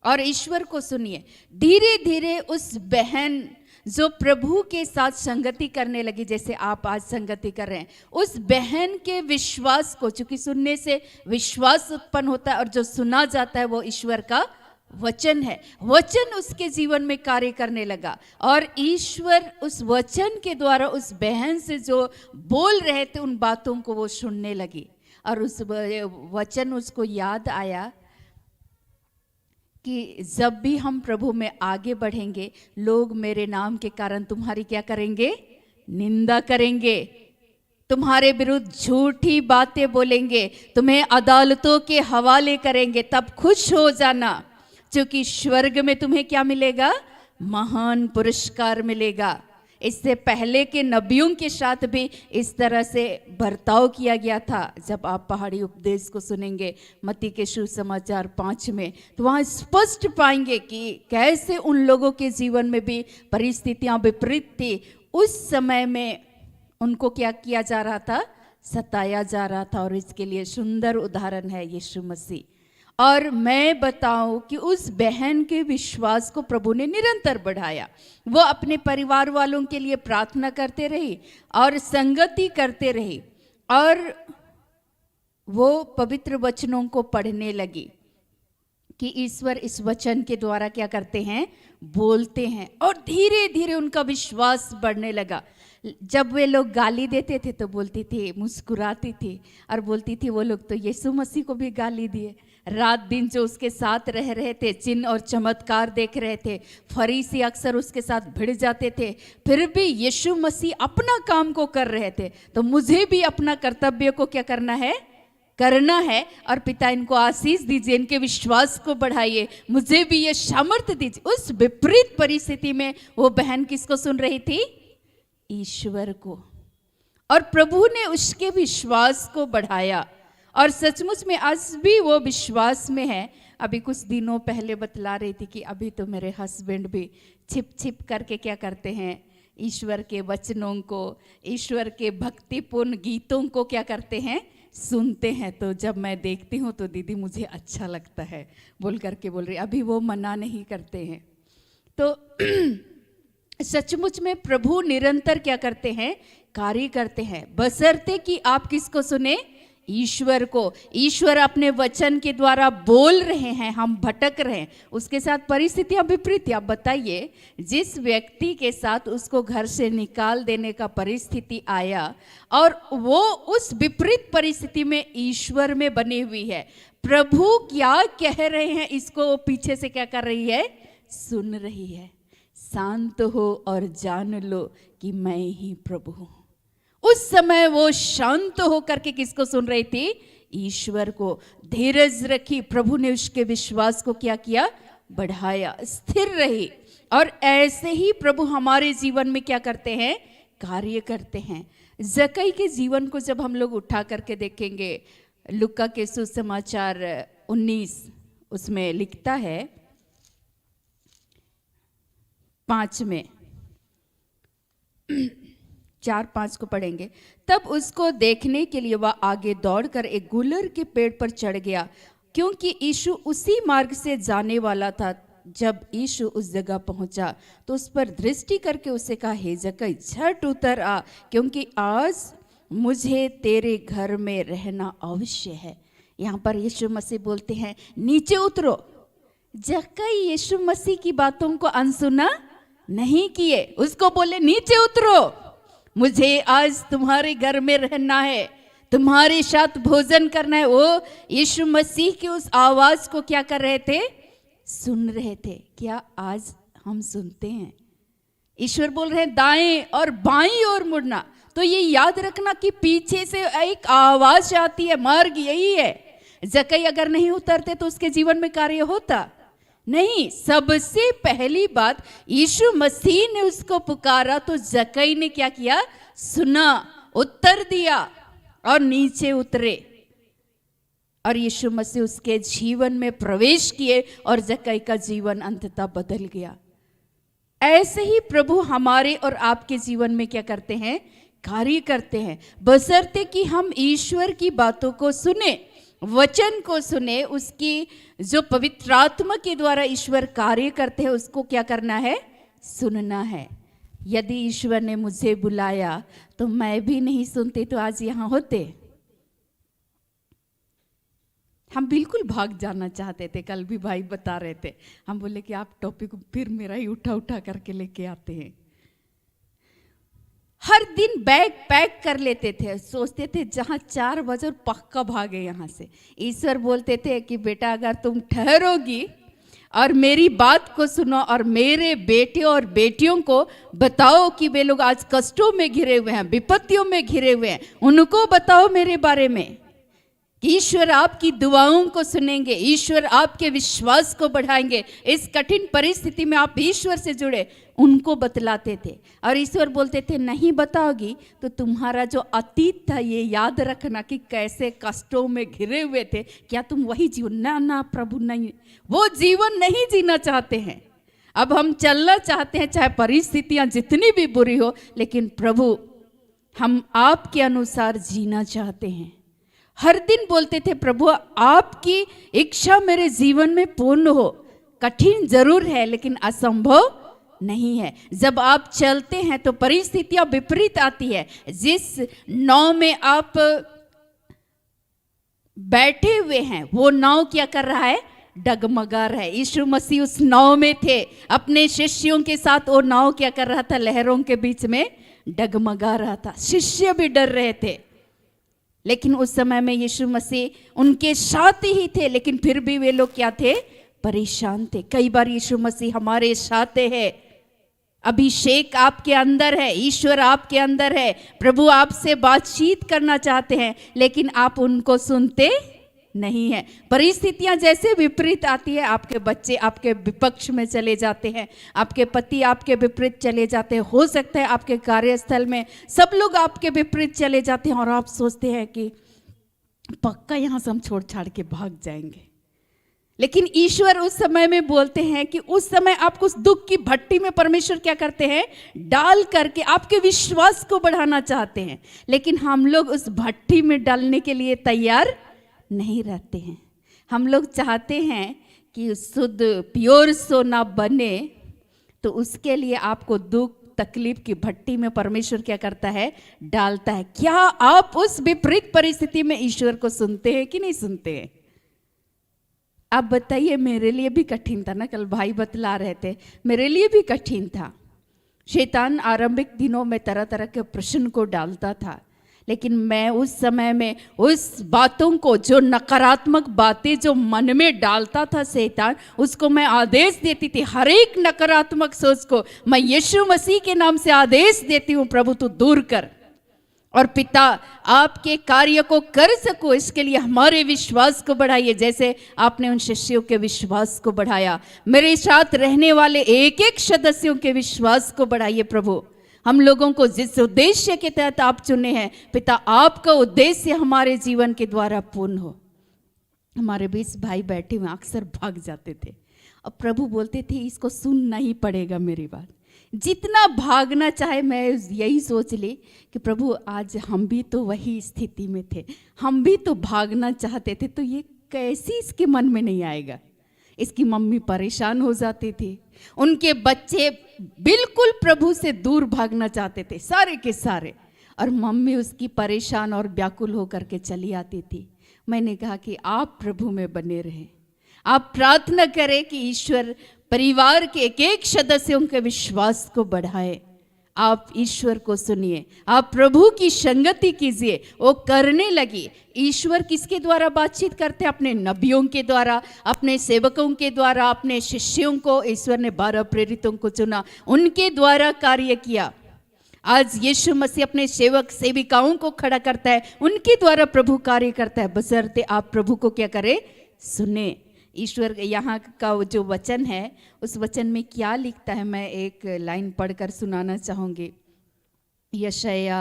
और ईश्वर को सुनिए। धीरे धीरे उस बहन जो प्रभु के साथ संगति करने लगी, जैसे आप आज संगति कर रहे हैं, उस बहन के विश्वास को, चूंकि सुनने से विश्वास उत्पन्न होता है और जो सुना जाता है वो ईश्वर का वचन है, वचन उसके जीवन में कार्य करने लगा और ईश्वर उस वचन के द्वारा उस बहन से जो बोल रहे थे उन बातों को वो सुनने लगी। और उस वचन उसको याद आया कि जब भी हम प्रभु में आगे बढ़ेंगे, लोग मेरे नाम के कारण तुम्हारी क्या करेंगे? निंदा करेंगे, तुम्हारे विरुद्ध झूठी बातें बोलेंगे, तुम्हें अदालतों के हवाले करेंगे, तब खुश हो जाना, क्योंकि स्वर्ग में तुम्हें क्या मिलेगा? महान पुरस्कार मिलेगा। इससे पहले के नबियों के साथ भी इस तरह से बर्ताव किया गया था। जब आप पहाड़ी उपदेश को सुनेंगे मत्ती के सुसमाचार 5 में, तो वहाँ स्पष्ट पाएंगे कि कैसे उन लोगों के जीवन में भी परिस्थितियां विपरीत थी। उस समय में उनको क्या किया जा रहा था? सताया जा रहा था। और इसके लिए सुंदर उदाहरण है यीशु मसीह। और मैं बताऊं कि उस बहन के विश्वास को प्रभु ने निरंतर बढ़ाया। वो अपने परिवार वालों के लिए प्रार्थना करते रही और संगति करते रही और वो पवित्र वचनों को पढ़ने लगी कि ईश्वर इस वचन के द्वारा क्या करते हैं? बोलते हैं। और धीरे धीरे उनका विश्वास बढ़ने लगा। जब वे लोग गाली देते थे तो बोलती थी, मुस्कुराती थी और बोलती थी वो लोग तो यीशु मसीह को भी गाली दिए। रात दिन जो उसके साथ रह रहे थे, चिन्ह और चमत्कार देख रहे थे, फरीसी अक्सर उसके साथ भिड़ जाते थे, फिर भी यीशु मसीह अपना काम को कर रहे थे। तो मुझे भी अपना कर्तव्य को क्या करना है? करना है। और पिता इनको आशीष दीजिए, इनके विश्वास को बढ़ाइए, मुझे भी ये सामर्थ्य दीजिए। उस विपरीत परिस्थिति में वो बहन किसको सुन रही थी? ईश्वर को। और प्रभु ने उसके विश्वास को बढ़ाया और सचमुच में आज भी वो विश्वास में है। अभी कुछ दिनों पहले बतला रही थी कि अभी तो मेरे हस्बैंड भी छिप छिप करके क्या करते हैं? ईश्वर के वचनों को, ईश्वर के भक्तिपूर्ण गीतों को क्या करते हैं? सुनते हैं। तो जब मैं देखती हूँ तो दीदी मुझे अच्छा लगता है बोल करके बोल रही। अभी वो मना नहीं करते हैं। तो सचमुच में प्रभु निरंतर क्या करते हैं? कार्य करते हैं, बशर्ते कि आप किसको सुने? ईश्वर को। ईश्वर अपने वचन के द्वारा बोल रहे हैं, हम भटक रहे हैं, उसके साथ परिस्थितियां विपरीत। आप बताइए, जिस व्यक्ति के साथ उसको घर से निकाल देने का परिस्थिति आया और वो उस विपरीत परिस्थिति में ईश्वर में बनी हुई है, प्रभु क्या कह रहे हैं इसको पीछे से क्या कर रही है? सुन रही है। शांत हो और जान लो कि मैं ही प्रभु हूं। उस समय वो शांत होकर के किसको सुन रही थी? ईश्वर को। धीरज रखी, प्रभु ने उसके विश्वास को क्या किया? बढ़ाया, स्थिर रही। और ऐसे ही प्रभु हमारे जीवन में क्या करते हैं? कार्य करते हैं। जक्कई के जीवन को जब हम लोग उठा करके देखेंगे, लुका के सुसमाचार 19 उसमें लिखता है 5 में 4-5 को पढ़ेंगे। तब उसको देखने के लिए वह आगे दौड़कर एक गुलर के पेड़ पर चढ़ गया, क्योंकि यीशु उसी मार्ग से जाने वाला था। जब यीशु उस जगह पहुंचा तो उस पर दृष्टि करके उसे कहा, हे जक्कई, झट उतर आ, क्योंकि आज मुझे तेरे घर में रहना अवश्य है। यहाँ पर यीशु मसीह बोलते हैं, नीचे उतरो। जक्कई यीशु मसीह की बातों को अनसुना नहीं किए, उसको बोले नीचे उतरो, मुझे आज तुम्हारे घर में रहना है, तुम्हारे साथ भोजन करना है। वो यीशु मसीह की उस आवाज को क्या कर रहे थे? सुन रहे थे। क्या आज हम सुनते हैं? ईश्वर बोल रहे हैं दाएं और बाईं ओर मुड़ना, तो ये याद रखना कि पीछे से एक आवाज आती है, मार्ग यही है। जक्कई अगर नहीं उतरते तो उसके जीवन में कार्य होता नहीं। सबसे पहली बात, यीशु मसीह ने उसको पुकारा तो जक्कई ने क्या किया? सुना, उत्तर दिया और नीचे उतरे। और यीशु मसीह उसके जीवन में प्रवेश किए और जक्कई का जीवन अंततः बदल गया। ऐसे ही प्रभु हमारे और आपके जीवन में क्या करते हैं? कार्य करते हैं, बशर्ते कि हम ईश्वर की बातों को सुने, वचन को सुने। उसकी जो पवित्र आत्मा के द्वारा ईश्वर कार्य करते हैं उसको क्या करना है? सुनना है। यदि ईश्वर ने मुझे बुलाया तो मैं भी नहीं सुनती तो आज यहाँ होते। हम बिल्कुल भाग जाना चाहते थे। कल भी भाई बता रहे थे, हम बोले कि आप टॉपिक फिर मेरा ही उठा उठा करके लेके आते हैं। हर दिन बैग पैक कर लेते थे, सोचते थे जहाँ 4 बजे और पक्का भागे यहाँ से। ईश्वर बोलते थे कि बेटा अगर तुम ठहरोगी और मेरी बात को सुनो और मेरे बेटे और बेटियों को बताओ कि वे लोग आज कष्टों में घिरे हुए हैं, विपत्तियों में घिरे हुए हैं, उनको बताओ मेरे बारे में कि ईश्वर आपकी दुआओं को सुनेंगे, ईश्वर आपके विश्वास को बढ़ाएंगे। इस कठिन परिस्थिति में आप ईश्वर से जुड़े, उनको बतलाते थे। और ईश्वर बोलते थे नहीं बताओगी तो तुम्हारा जो अतीत था ये याद रखना कि कैसे कष्टों में घिरे हुए थे, क्या तुम वही जीवन। ना ना प्रभु नहीं, वो जीवन नहीं जीना चाहते हैं। अब हम चलना चाहते हैं चाहे परिस्थितियां जितनी भी बुरी हो, लेकिन प्रभु हम आपके अनुसार जीना चाहते हैं। हर दिन बोलते थे प्रभु आपकी इच्छा मेरे जीवन में पूर्ण हो। कठिन जरूर है लेकिन असंभव नहीं है। जब आप चलते हैं तो परिस्थितियां विपरीत आती है। जिस नाव में आप बैठे हुए हैं वो नाव क्या कर रहा है, डगमगा रहा है। यीशु मसीह उस नाव में थे, अपने शिष्यों के साथ वो नाव क्या कर रहा था, लहरों के बीच में डगमगा रहा था। शिष्य भी डर रहे थे, लेकिन उस समय में यीशु मसीह उनके साथ ही थे, लेकिन फिर भी वे लोग क्या थे, परेशान थे। कई बार यीशु मसीह हमारे साथ है, अभिषेक आपके अंदर है, ईश्वर आपके अंदर है, प्रभु आपसे बातचीत करना चाहते हैं, लेकिन आप उनको सुनते नहीं है। परिस्थितियां जैसे विपरीत आती है, आपके बच्चे आपके विपक्ष में चले जाते हैं, आपके पति आपके विपरीत चले जाते हैं, हो सकता है आपके कार्यस्थल में सब लोग आपके विपरीत चले जाते हैं और आप सोचते हैं कि पक्का यहाँ से हम छोड़ छाड़ के भाग जाएंगे। लेकिन ईश्वर उस समय में बोलते हैं कि उस समय आपको उस दुख की भट्टी में परमेश्वर क्या करते हैं, डाल करके आपके विश्वास को बढ़ाना चाहते हैं। लेकिन हम लोग उस भट्टी में डालने के लिए तैयार नहीं रहते हैं। हम लोग चाहते हैं कि शुद्ध प्योर सोना बने, तो उसके लिए आपको दुख तकलीफ की भट्टी में परमेश्वर क्या करता है, डालता है। क्या आप उस विपरीत परिस्थिति में ईश्वर को सुनते हैं कि नहीं सुनते हैं? आप बताइए। मेरे लिए भी कठिन था ना, कल भाई बतला रहे थे, मेरे लिए भी कठिन था। शैतान आरंभिक दिनों में तरह तरह के प्रश्न को डालता था, लेकिन मैं उस समय में उस बातों को, जो नकारात्मक बातें जो मन में डालता था शैतान, उसको मैं आदेश देती थी। हर एक नकारात्मक सोच को मैं यीशु मसीह के नाम से आदेश देती हूँ, प्रभु तू दूर कर, और पिता आपके कार्य को कर सको इसके लिए हमारे विश्वास को बढ़ाइए, जैसे आपने उन शिष्यों के विश्वास को बढ़ाया। मेरे साथ रहने वाले एक एक सदस्यों के विश्वास को बढ़ाइए प्रभु। हम लोगों को जिस उद्देश्य के तहत आप चुने हैं पिता, आपका उद्देश्य हमारे जीवन के द्वारा पूर्ण हो। हमारे बीच भाई बैठे हुए अक्सर भाग जाते थे, और प्रभु बोलते थे इसको सुनना ही पड़ेगा मेरी बात। जितना भागना चाहे, मैं यही सोच ली कि प्रभु आज हम भी तो वही स्थिति में थे, हम भी तो भागना चाहते थे, तो ये कैसी इसके मन में नहीं आएगा। इसकी मम्मी परेशान हो जाती थी, उनके बच्चे बिल्कुल प्रभु से दूर भागना चाहते थे सारे के सारे, और मम्मी उसकी परेशान और व्याकुल होकर के चली आती थी। मैंने कहा कि आप प्रभु में बने रहें, आप प्रार्थना करें कि ईश्वर परिवार के एक एक सदस्यों के विश्वास को बढ़ाए। आप ईश्वर को सुनिए, आप प्रभु की संगति कीजिए। वो करने लगी। ईश्वर किसके द्वारा बातचीत करते हैं? अपने नबियों के द्वारा, अपने सेवकों के द्वारा, अपने शिष्यों को ईश्वर ने 12 प्रेरितों को चुना, उनके द्वारा कार्य किया। आज यीशु मसीह अपने सेवक सेविकाओं को खड़ा करता है, उनके द्वारा प्रभु कार्य करता है, बशर्ते आप प्रभु को क्या करें, सुने। ईश्वर यहाँ का जो वचन है, उस वचन में क्या लिखता है, मैं एक लाइन पढ़कर सुनाना चाहूँगी। यशाया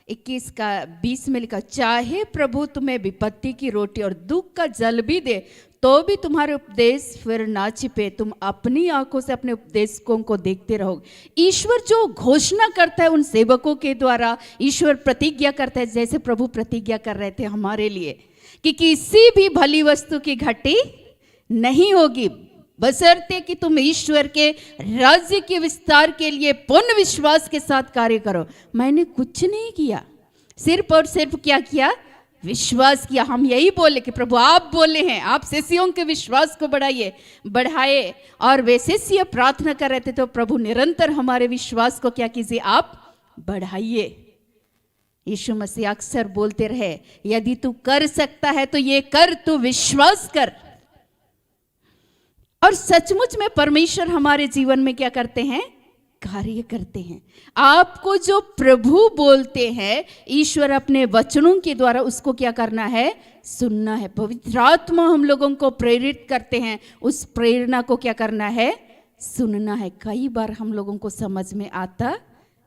21:20 में लिखा, चाहे प्रभु तुम्हें विपत्ति की रोटी और दुख का जल भी दे, तो भी तुम्हारे उपदेश फिर ना छिपे, तुम अपनी आंखों से अपने उपदेशकों को देखते रहोगे। ईश्वर जो घोषणा करता है उन सेवकों के द्वारा, ईश्वर प्रतिज्ञा करता है, जैसे प्रभु प्रतिज्ञा कर रहे थे हमारे लिए कि किसी भी भली वस्तु की घटी नहीं होगी, बशर्ते कि तुम ईश्वर के राज्य के विस्तार के लिए पूर्ण विश्वास के साथ कार्य करो। मैंने कुछ नहीं किया, सिर्फ और सिर्फ क्या किया? विश्वास किया। हम यही बोले कि प्रभु आप बोले हैं, आप शिष्यों के विश्वास को बढ़ाए, और वे शिष्य प्रार्थना कर रहे थे तो प्रभु निरंतर हमारे विश्वास को क्या कीजिए? आप बढ़ाइए। यीशु मसीह अक्सर बोलते रहे, यदि तू कर सकता है तो ये कर, तू विश्वास कर। और सचमुच में परमेश्वर हमारे जीवन में क्या करते हैं? कार्य करते हैं। आपको जो प्रभु बोलते हैं, ईश्वर अपने वचनों के द्वारा उसको क्या करना है? सुनना है। पवित्र आत्मा हम लोगों को प्रेरित करते हैं, उस प्रेरणा को क्या करना है? सुनना है। कई बार हम लोगों को समझ में आता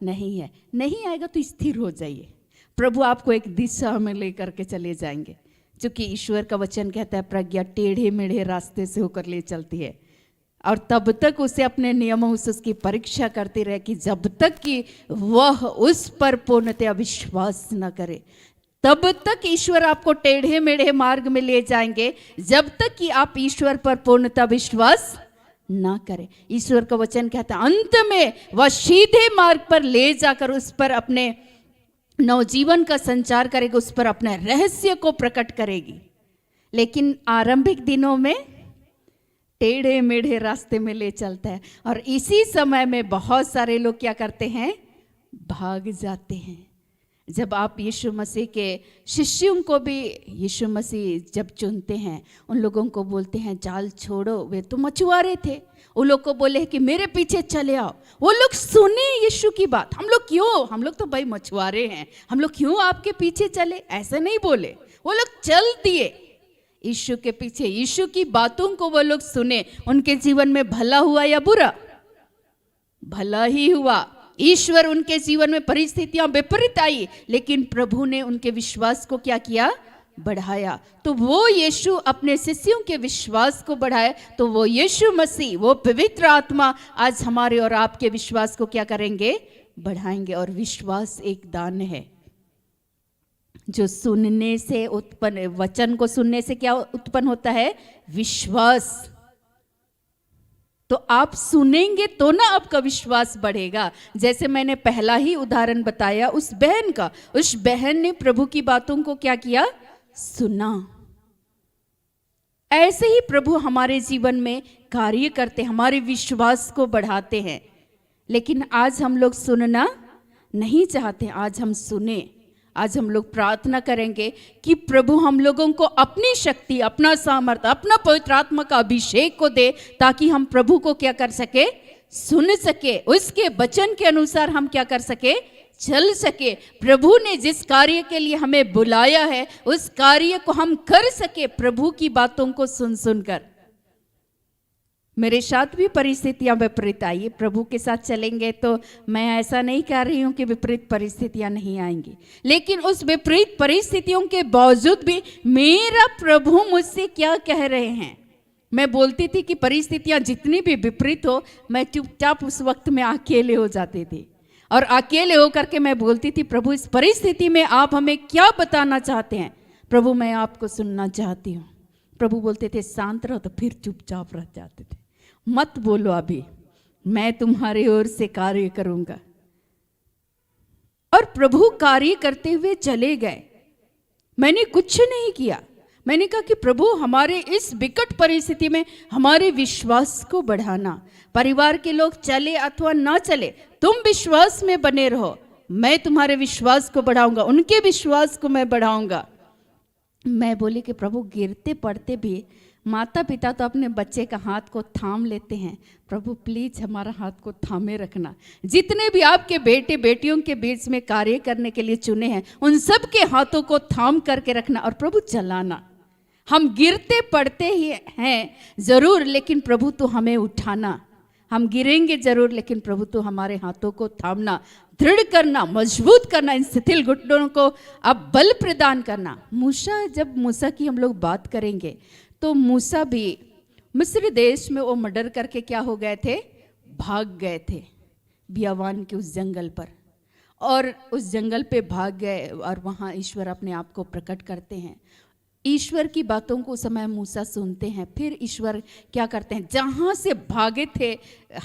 नहीं है। नहीं आएगा तो स्थिर हो जाइए, प्रभु आपको एक दिशा में लेकर के चले जाएंगे। क्योंकि ईश्वर का वचन कहता है प्रज्ञा टेढ़े मेढ़े रास्ते से होकर ले चलती है, और तब तक उसे अपने नियमों से उसकी परीक्षा करती रहे कि जब तक कि वह उस पर पूर्णतया विश्वास न करे, तब तक ईश्वर आपको टेढ़े मेढ़े मार्ग में ले जाएंगे, जब तक कि आप ईश्वर पर पूर्णतः विश्वास ना करें। ईश्वर का वचन कहता है अंत में वह सीधे मार्ग पर ले जाकर उस पर अपने नवजीवन का संचार करेगी, उस पर अपने रहस्य को प्रकट करेगी। लेकिन आरंभिक दिनों में टेढ़े मेढ़े रास्ते में ले चलता है, और इसी समय में बहुत सारे लोग क्या करते हैं? भाग जाते हैं। जब आप यीशु मसीह के शिष्यों को भी यीशु मसीह जब चुनते हैं, उन लोगों को बोलते हैं जाल छोड़ो, वे तो मछुआरे थे, उन लोग को बोले कि मेरे पीछे चले आओ। वो लोग सुने यीशु की बात, हम लोग तो भाई मछुआरे हैं, हम लोग क्यों आपके पीछे चले? ऐसे नहीं बोले, वो लोग चल दिए यीशु के पीछे। यीशु की बातों को वो लोग सुने। उनके जीवन में भला हुआ या बुरा? भला ही हुआ। ईश्वर उनके जीवन में परिस्थितियां विपरीत आई, लेकिन प्रभु ने उनके विश्वास को क्या किया? बढ़ाया। तो वो यीशु अपने शिष्यों के विश्वास को बढ़ाए, तो वो यीशु मसीह, वो पवित्र आत्मा आज हमारे और आपके विश्वास को क्या करेंगे? बढ़ाएंगे। और विश्वास एक दान है जो सुनने से उत्पन्न, वचन को सुनने से क्या उत्पन्न होता है? विश्वास। तो आप सुनेंगे तो ना आपका विश्वास बढ़ेगा। जैसे मैंने पहला ही उदाहरण बताया उस बहन का, उस बहन ने प्रभु की बातों को क्या किया? सुना। ऐसे ही प्रभु हमारे जीवन में कार्य करते, हमारे विश्वास को बढ़ाते हैं। लेकिन आज हम लोग सुनना नहीं चाहते। आज हम सुने, आज हम लोग प्रार्थना करेंगे कि प्रभु हम लोगों को अपनी शक्ति, अपना सामर्थ्य, अपना पवित्र आत्मा का अभिषेक को दे, ताकि हम प्रभु को क्या कर सके? सुन सके, उसके वचन के अनुसार हम क्या कर सके? चल सके। प्रभु ने जिस कार्य के लिए हमें बुलाया है, उस कार्य को हम कर सके प्रभु की बातों को सुन सुनकर। मेरे साथ भी परिस्थितियां विपरीत आई। प्रभु के साथ चलेंगे तो मैं ऐसा नहीं कह रही हूं कि विपरीत परिस्थितियां नहीं आएंगी, लेकिन उस विपरीत परिस्थितियों के बावजूद भी मेरा प्रभु मुझसे क्या कह रहे हैं। मैं बोलती थी कि परिस्थितियां जितनी भी विपरीत हो, मैं चुपचाप उस वक्त में अकेले हो जाती थी, और अकेले होकर के मैं बोलती थी प्रभु इस परिस्थिति में आप हमें क्या बताना चाहते हैं? प्रभु मैं आपको सुनना चाहती हूँ। प्रभु बोलते थे शांत रहो, तो फिर चुपचाप रह जाते थे, मत बोलो, अभी मैं तुम्हारी ओर से कार्य करूंगा। और प्रभु कार्य करते हुए चले गए। मैंने कुछ नहीं किया। मैंने कहा कि प्रभु हमारे इस विकट परिस्थिति में हमारे विश्वास को बढ़ाना। परिवार के लोग चले अथवा ना चले, तुम विश्वास में बने रहो, मैं तुम्हारे विश्वास को बढ़ाऊंगा, उनके विश्वास को मैं बढ़ाऊंगा। मैं बोली कि प्रभु गिरते पड़ते भी माता पिता तो अपने बच्चे का हाथ को थाम लेते हैं, प्रभु प्लीज हमारा हाथ को थामे रखना। जितने भी आपके बेटे बेटियों के बीच में कार्य करने के लिए चुने हैं, उन सब के हाथों को थाम करके रखना और प्रभु चलाना। हम गिरते पड़ते ही हैं जरूर, लेकिन प्रभु तो हमें उठाना। हम गिरेंगे जरूर, लेकिन प्रभु तो हमारे हाथों को थामना, दृढ़ करना, मजबूत करना, इन शिथिल घुटनों को अब बल प्रदान करना। जब मूसा की हम लोग बात करेंगे तो मूसा भी मिस्र देश में वो मर्डर करके क्या हो गए थे? भाग गए थे बियावान के उस जंगल पर, और उस जंगल पे भाग गए और वहाँ ईश्वर अपने आप को प्रकट करते हैं। ईश्वर की बातों को उस समय मूसा सुनते हैं। फिर ईश्वर क्या करते हैं, जहां से भागे थे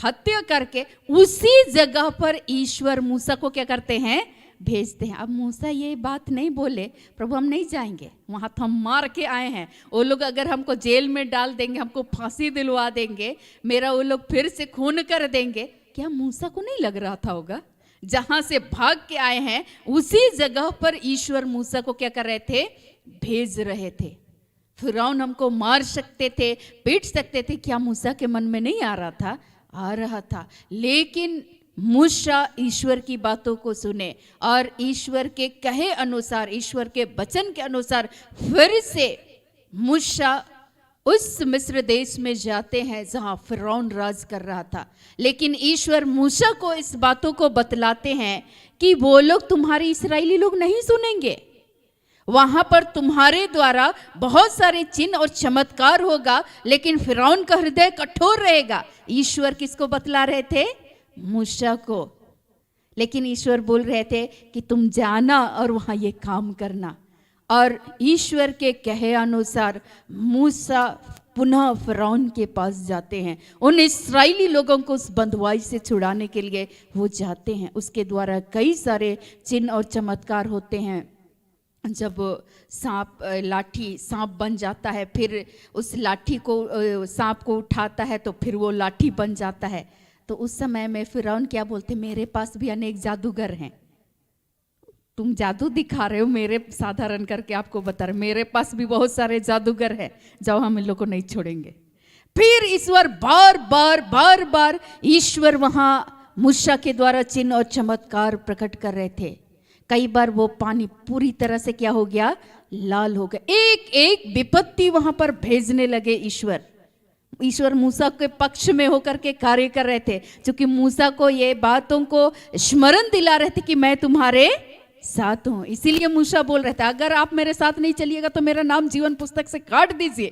हत्या करके, उसी जगह पर ईश्वर मूसा को क्या करते हैं, भेजते हैं। अब मूसा ये बात नहीं बोले, प्रभु हम नहीं जाएंगे वहां, तो हम मार के आए हैं, वो लोग अगर हमको जेल में डाल देंगे, हमको फांसी दिलवा देंगे, मेरा वो लोग फिर से खून कर देंगे। क्या मूसा को नहीं लग रहा था होगा, जहां से भाग के आए हैं उसी जगह पर ईश्वर मूसा को क्या कर रहे थे, भेज रहे थे। फिरौन हमको मार सकते थे, पीट सकते थे, क्या मूसा के मन में नहीं आ रहा था? आ रहा था। लेकिन मूसा ईश्वर की बातों को सुने और ईश्वर के कहे अनुसार, ईश्वर के वचन के अनुसार फिर से मूसा उस मिस्र देश में जाते हैं जहां फिरौन राज कर रहा था। लेकिन ईश्वर मूसा को इस बातों को बतलाते हैं कि वो लोग तुम्हारे इस्राएली लोग नहीं सुनेंगे, वहां पर तुम्हारे द्वारा बहुत सारे चिन्ह और चमत्कार होगा, लेकिन फिरौन का हृदय कठोर रहेगा। ईश्वर किसको बतला रहे थे? मूसा को। लेकिन ईश्वर बोल रहे थे कि तुम जाना और वहां ये काम करना। और ईश्वर के कहे अनुसार मूसा पुनः फिरौन के पास जाते हैं, उन इस्राएली लोगों को उस बंधुआई से छुड़ाने के लिए वो जाते हैं। उसके द्वारा कई सारे चिन्ह और चमत्कार होते हैं। जब सांप लाठी सांप बन जाता है, फिर उस लाठी को सांप को उठाता है तो फिर वो लाठी बन जाता है। तो उस समय में फिरौन क्या बोलते, मेरे पास भी अनेक जादूगर हैं, तुम जादू दिखा रहे हो, मेरे साधारण करके आपको बता रहे, मेरे पास भी बहुत सारे जादूगर हैं, जाओ हम इन लोग को नहीं छोड़ेंगे। फिर ईश्वर बार बार ईश्वर वहां मूसा के द्वारा चिन्ह और चमत्कार प्रकट कर रहे थे। कई बार वो पानी पूरी तरह से क्या हो गया, लाल हो गया। एक एक विपत्ति वहां पर भेजने लगे ईश्वर मूसा के पक्ष में होकर के कार्य कर रहे थे, क्योंकि मूसा को ये बातों को स्मरण दिला रहे थे कि मैं तुम्हारे साथ हूं। इसीलिए मूसा बोल रहे थे, अगर आप मेरे साथ नहीं चलिएगा तो मेरा नाम जीवन पुस्तक से काट दीजिए।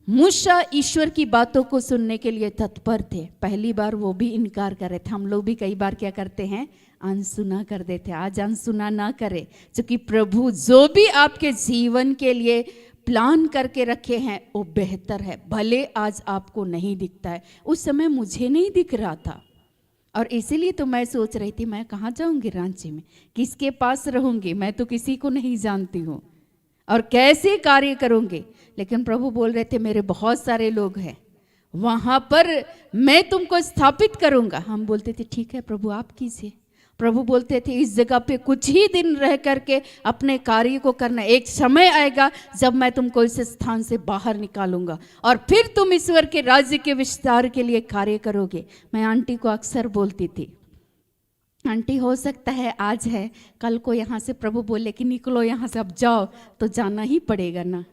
मूसा ईश्वर की बातों को सुनने के लिए तत्पर थे। पहली बार वो भी इनकार कर रहे थे। हम लोग भी कई बार क्या करते हैं, अनसुना कर देते। आज अनसुना ना करें, क्योंकि प्रभु जो भी आपके जीवन के लिए प्लान करके रखे हैं वो बेहतर है। भले आज आपको नहीं दिखता है, उस समय मुझे नहीं दिख रहा था, और इसीलिए तो मैं सोच रही थी मैं कहाँ जाऊंगी, रांची में किसके पास रहूंगी, मैं तो किसी को नहीं जानती हूँ, और कैसे कार्य करूंगी। लेकिन प्रभु बोल रहे थे मेरे बहुत सारे लोग हैं, वहां पर मैं तुमको स्थापित करूंगा। हम बोलते थे ठीक है प्रभु आप कीजिए। प्रभु बोलते थे इस जगह पे कुछ ही दिन रह करके अपने कार्य को करना, एक समय आएगा जब मैं तुमको इस स्थान से बाहर निकालूंगा और फिर तुम ईश्वर के राज्य के विस्तार के लिए कार्य करोगे। मैं आंटी को अक्सर बोलती थी, आंटी हो सकता है आज है, कल को यहाँ से प्रभु बोले कि निकलो यहाँ से, अब जाओ, तो जाना ही पड़ेगा ना।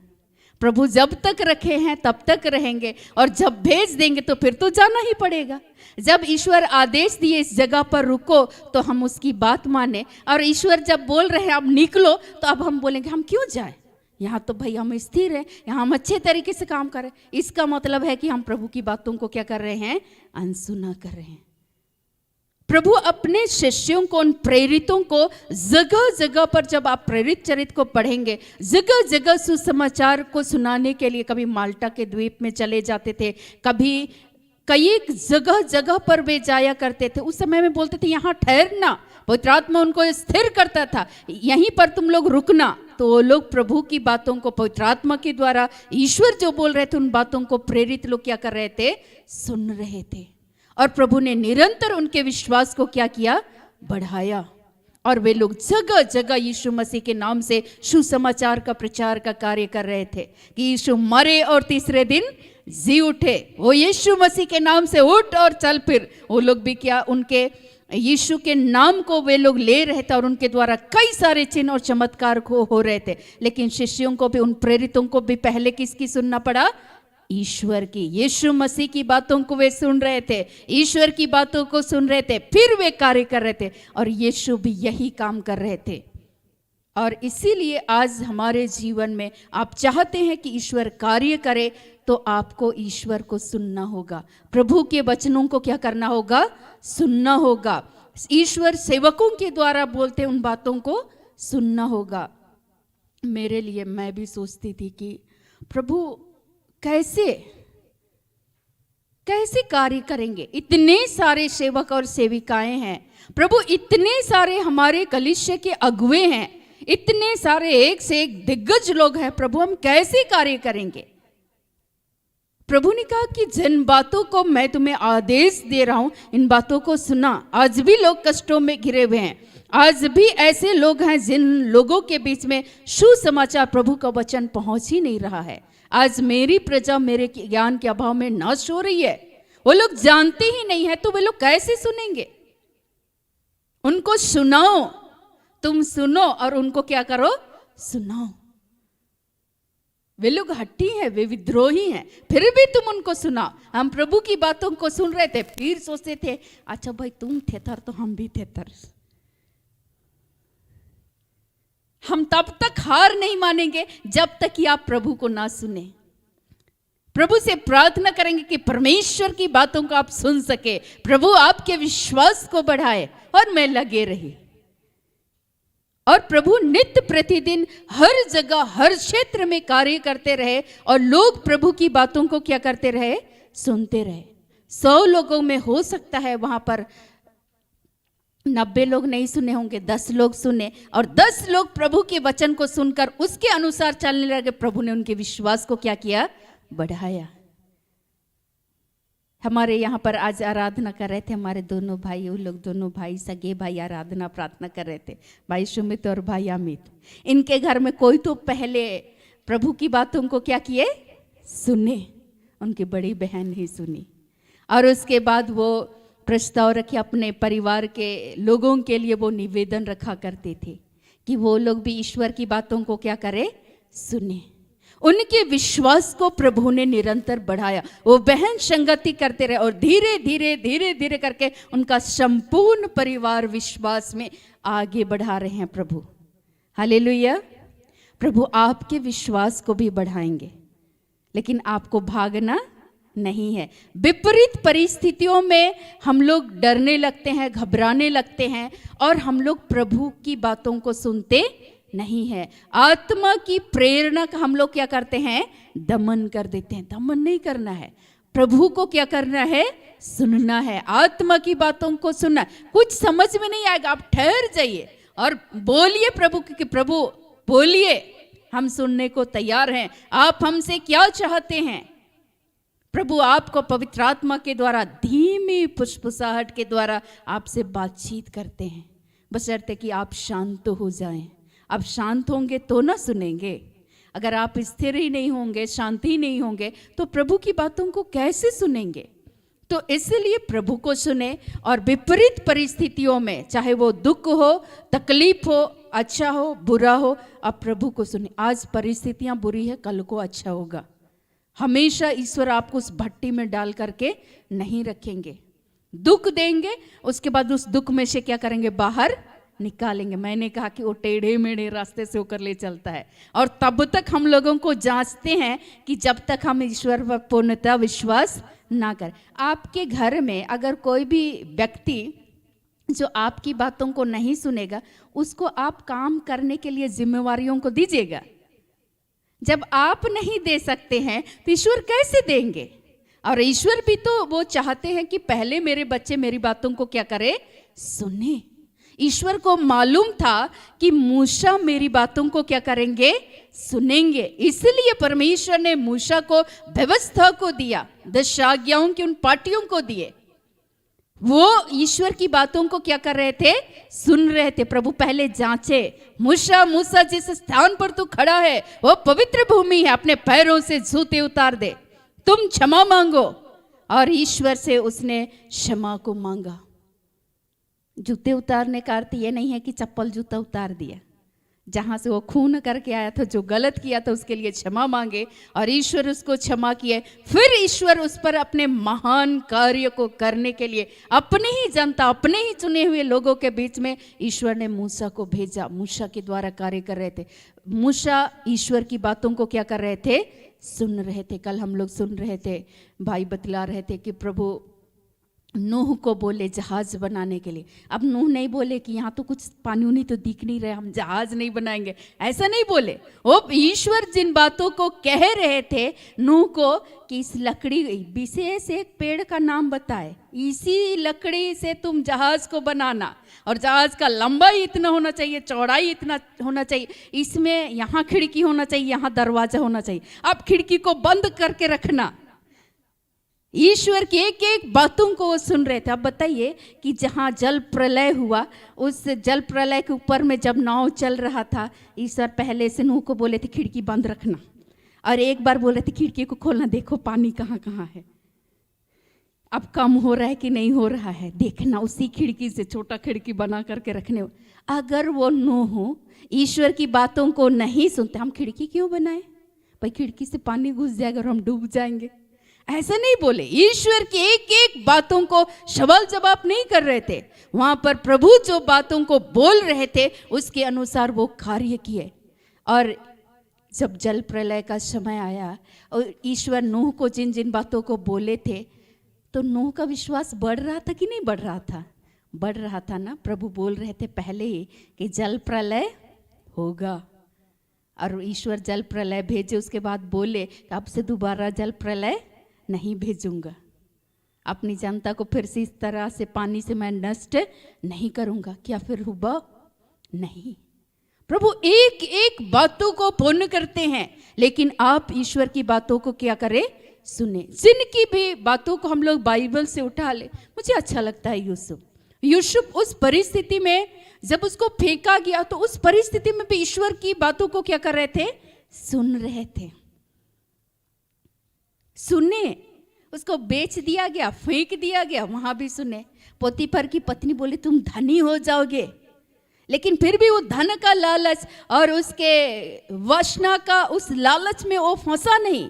प्रभु जब तक रखे हैं तब तक रहेंगे, और जब भेज देंगे तो फिर तो जाना ही पड़ेगा। जब ईश्वर आदेश दिए इस जगह पर रुको तो हम उसकी बात माने, और ईश्वर जब बोल रहे हैं अब निकलो तो अब हम बोलेंगे हम क्यों जाए, यहाँ तो भाई हम स्थिर हैं, यहाँ हम अच्छे तरीके से काम करें। इसका मतलब है कि हम प्रभु की बातों को क्या कर रहे हैं, अनसुना कर रहे हैं। प्रभु अपने शिष्यों को, उन प्रेरितों को जगह जगह पर, जब आप प्रेरित चरित्र को पढ़ेंगे, जगह जगह सुसमाचार को सुनाने के लिए कभी माल्टा के द्वीप में चले जाते थे, कभी कई जगह जगह पर वे जाया करते थे। उस समय में बोलते थे यहाँ ठहरना, पवित्र आत्मा उनको स्थिर करता था, यहीं पर तुम लोग रुकना। तो वो लोग प्रभु की बातों को पवित्र आत्मा के द्वारा ईश्वर जो बोल रहे थे उन बातों को प्रेरित लोग क्या कर रहे थे, सुन रहे थे। और प्रभु ने निरंतर उनके विश्वास को क्या किया, बढ़ाया, और वे लोग जगह जगह यीशु मसीह के नाम से सुसमाचार का प्रचार का कार्य कर रहे थे कि यीशु मरे और तीसरे दिन जी उठे। वो यीशु मसीह के नाम से उठ और चल फिर। वो लोग भी क्या, उनके यीशु के नाम को वे लोग ले रहे थे और उनके द्वारा कई सारे चिन्ह और चमत्कार को हो रहे थे। लेकिन शिष्यों को भी, उन प्रेरितों को भी पहले किसकी सुनना पड़ा, ईश्वर की। यीशु मसीह की बातों को वे सुन रहे थे, ईश्वर की बातों को सुन रहे थे, फिर वे कार्य कर रहे थे, और यीशु भी यही काम कर रहे थे। और इसीलिए आज हमारे जीवन में आप चाहते हैं कि ईश्वर कार्य करे तो आपको ईश्वर को सुनना होगा, प्रभु के वचनों को क्या करना होगा, सुनना होगा। ईश्वर सेवकों के द्वारा बोलते उन बातों को सुनना होगा। मेरे लिए मैं भी सोचती थी कि प्रभु कैसे कैसे कार्य करेंगे। इतने सारे सेवक और सेविकाएं हैं प्रभु, इतने सारे हमारे कलीसिया के अगुवे हैं, इतने सारे एक से एक दिग्गज लोग हैं प्रभु, हम कैसे कार्य करेंगे। प्रभु ने कहा कि जिन बातों को मैं तुम्हें आदेश दे रहा हूं इन बातों को सुना। आज भी लोग कष्टों में घिरे हुए हैं, आज भी ऐसे लोग हैं जिन लोगों के बीच में सुसमाचार प्रभु का वचन पहुंच ही नहीं रहा है। आज मेरी प्रजा मेरे ज्ञान के अभाव में नाश हो रही है, वो लोग जानते ही नहीं है, तो वे लोग कैसे सुनेंगे। उनको सुनाओ, तुम सुनो और उनको क्या करो, सुनाओ। वे लोग हट्टी हैं, वे विद्रोही हैं, फिर भी तुम उनको सुनाओ। हम प्रभु की बातों को सुन रहे थे, फिर सोचते थे अच्छा भाई तुम थेतर तो हम भी थेतर। हम तब तक हार नहीं मानेंगे जब तक कि आप प्रभु को ना सुने। प्रभु से प्रार्थना करेंगे कि परमेश्वर की बातों को आप सुन सके, प्रभु आपके विश्वास को बढ़ाए, और मैं लगे रही। और प्रभु नित्य प्रतिदिन हर जगह हर क्षेत्र में कार्य करते रहे और लोग प्रभु की बातों को क्या करते रहे, सुनते रहे। 100 लोगों में हो सकता है वहां पर 90 लोग नहीं सुने होंगे, 10 लोग सुने, और 10 लोग प्रभु के वचन को सुनकर उसके अनुसार चलने लगे। प्रभु ने उनके विश्वास को क्या किया, बढ़ाया। हमारे यहाँ पर आज आराधना कर रहे थे हमारे दोनों भाई, वो लोग दोनों भाई सगे भाई आराधना प्रार्थना कर रहे थे, भाई सुमित और भाई अमित। इनके घर में कोई तो पहले प्रभु की बातों को क्या किए, सुने, उनकी बड़ी बहन ही सुनी, और उसके बाद वो प्रस्ताव रखे अपने परिवार के लोगों के लिए। वो निवेदन रखा करते थे कि वो लोग भी ईश्वर की बातों को क्या करे, सुने। उनके विश्वास को प्रभु ने निरंतर बढ़ाया। वो बहन संगति करते रहे और धीरे धीरे धीरे धीरे करके उनका संपूर्ण परिवार विश्वास में आगे बढ़ा रहे हैं प्रभु। हालेलुया। प्रभु आपके विश्वास को भी बढ़ाएंगे, लेकिन आपको भागना नहीं है। विपरीत परिस्थितियों में हम लोग डरने लगते हैं, घबराने लगते हैं, और हम लोग प्रभु की बातों को सुनते नहीं है। आत्मा की प्रेरणा का हम लोग क्या करते हैं, दमन कर देते हैं। दमन नहीं करना है, प्रभु को क्या करना है, सुनना है, आत्मा की बातों को सुनना। कुछ समझ में नहीं आएगा, आप ठहर जाइए और बोलिए प्रभु की, प्रभु बोलिए, हम सुनने को तैयार हैं, आप हमसे क्या चाहते हैं। प्रभु आपको पवित्र आत्मा के द्वारा धीमी फुसफुसाहट के द्वारा आपसे बातचीत करते हैं, बशर्ते कि आप शांत हो जाएं। आप शांत होंगे तो ना सुनेंगे। अगर आप स्थिर ही नहीं होंगे, शांति ही नहीं होंगे, तो प्रभु की बातों को कैसे सुनेंगे। तो इसलिए प्रभु को सुने, और विपरीत परिस्थितियों में, चाहे वो दुख हो, तकलीफ हो, अच्छा हो, बुरा हो, आप प्रभु को सुने। आज परिस्थितियां बुरी है, कल को अच्छा होगा। हमेशा ईश्वर आपको उस भट्टी में डाल करके नहीं रखेंगे। दुख देंगे, उसके बाद उस दुख में से क्या करेंगे, बाहर निकालेंगे। मैंने कहा कि वो टेढ़े मेढ़े रास्ते से होकर ले चलता है, और तब तक हम लोगों को जांचते हैं कि जब तक हम ईश्वर पर पूर्णतः विश्वास ना करें। आपके घर में अगर कोई भी व्यक्ति जो आपकी बातों को नहीं सुनेगा, उसको आप काम करने के लिए जिम्मेवारियों को दीजिएगा। जब आप नहीं दे सकते हैं तो ईश्वर कैसे देंगे। और ईश्वर भी तो वो चाहते हैं कि पहले मेरे बच्चे मेरी बातों को क्या करे, सुने। ईश्वर को मालूम था कि मूसा मेरी बातों को क्या करेंगे, सुनेंगे। इसलिए परमेश्वर ने मूसा को व्यवस्था को दिया, 10 आज्ञाओं की उन पाटियों को दिए। वो ईश्वर की बातों को क्या कर रहे थे, सुन रहे थे। प्रभु पहले जांचे, मूसा मूसा जिस स्थान पर तू खड़ा है वो पवित्र भूमि है, अपने पैरों से जूते उतार दे, तुम क्षमा मांगो। और ईश्वर से उसने क्षमा को मांगा। जूते उतारने का अर्थ ये नहीं है कि चप्पल जूता उतार दिया। जहां से वो खून करके आया था, जो गलत किया था, उसके लिए क्षमा मांगे और ईश्वर उसको क्षमा किए। फिर ईश्वर उस पर अपने महान कार्य को करने के लिए अपने ही जनता, अपने ही चुने हुए लोगों के बीच में ईश्वर ने मूसा को भेजा। मूसा के द्वारा कार्य कर रहे थे। मूसा ईश्वर की बातों को क्या कर रहे थे, सुन रहे थे। कल हम लोग सुन रहे थे, भाई बतला रहे थे कि प्रभु नूह को बोले जहाज बनाने के लिए। अब नूह नहीं बोले कि यहाँ तो कुछ पानी उनी तो दिख नहीं रहे, हम जहाज नहीं बनाएंगे, ऐसा नहीं बोले। वो ईश्वर जिन बातों को कह रहे थे नूह को कि इस लकड़ी, विशेष एक पेड़ का नाम बताए, इसी लकड़ी से तुम जहाज को बनाना, और जहाज का लंबाई इतना होना चाहिए, चौड़ाई इतना होना चाहिए, इसमें यहाँ खिड़की होना चाहिए, यहाँ दरवाजा होना चाहिए, अब खिड़की को बंद करके रखना। ईश्वर की एक एक बातों को वो सुन रहे थे। अब बताइए कि जहाँ जल प्रलय हुआ, उस जल प्रलय के ऊपर में जब नाव चल रहा था, ईश्वर पहले से नूह को बोले थे खिड़की बंद रखना, और एक बार बोले थे खिड़की को खोलना, देखो पानी कहाँ कहाँ है, अब कम हो रहा है कि नहीं हो रहा है देखना, उसी खिड़की से छोटा खिड़की बना करके रखने। अगर वो नूह ईश्वर की बातों को नहीं सुनते, हम खिड़की क्यों बनाए भाई, खिड़की से पानी घुस जाएगा और हम डूब जाएंगे, ऐसा नहीं बोले। ईश्वर की एक एक बातों को सवाल जवाब नहीं कर रहे थे, वहां पर प्रभु जो बातों को बोल रहे थे उसके अनुसार वो कार्य किए। और जब जल प्रलय का समय आया और ईश्वर नूह को जिन जिन बातों को बोले थे, तो नूह का विश्वास बढ़ रहा था कि नहीं बढ़ रहा था? बढ़ रहा था ना। प्रभु बोल रहे थे पहले ही कि जल प्रलय होगा, और ईश्वर जल प्रलय भेजे, उसके बाद बोले कि अब से दोबारा जल प्रलय नहीं भेजूंगा, अपनी जनता को फिर से इस तरह से पानी से मैं नष्ट नहीं करूंगा। क्या फिर हुआ? नहीं। प्रभु एक एक बातों को पूर्ण करते हैं, लेकिन आप ईश्वर की बातों को क्या करें? सुने। जिनकी भी बातों को हम लोग बाइबल से उठा ले, मुझे अच्छा लगता है यूसुफ उस परिस्थिति में जब उसको फेंका गया, तो उस परिस्थिति में भी ईश्वर की बातों को क्या कर रहे थे? सुन रहे थे। सुने। उसको बेच दिया गया, फेंक दिया गया, वहां भी सुने। पोतीफर की पत्नी बोली तुम धनी हो जाओगे, लेकिन फिर भी वो धन का लालच और उसके वासना का उस लालच में वो फंसा नहीं,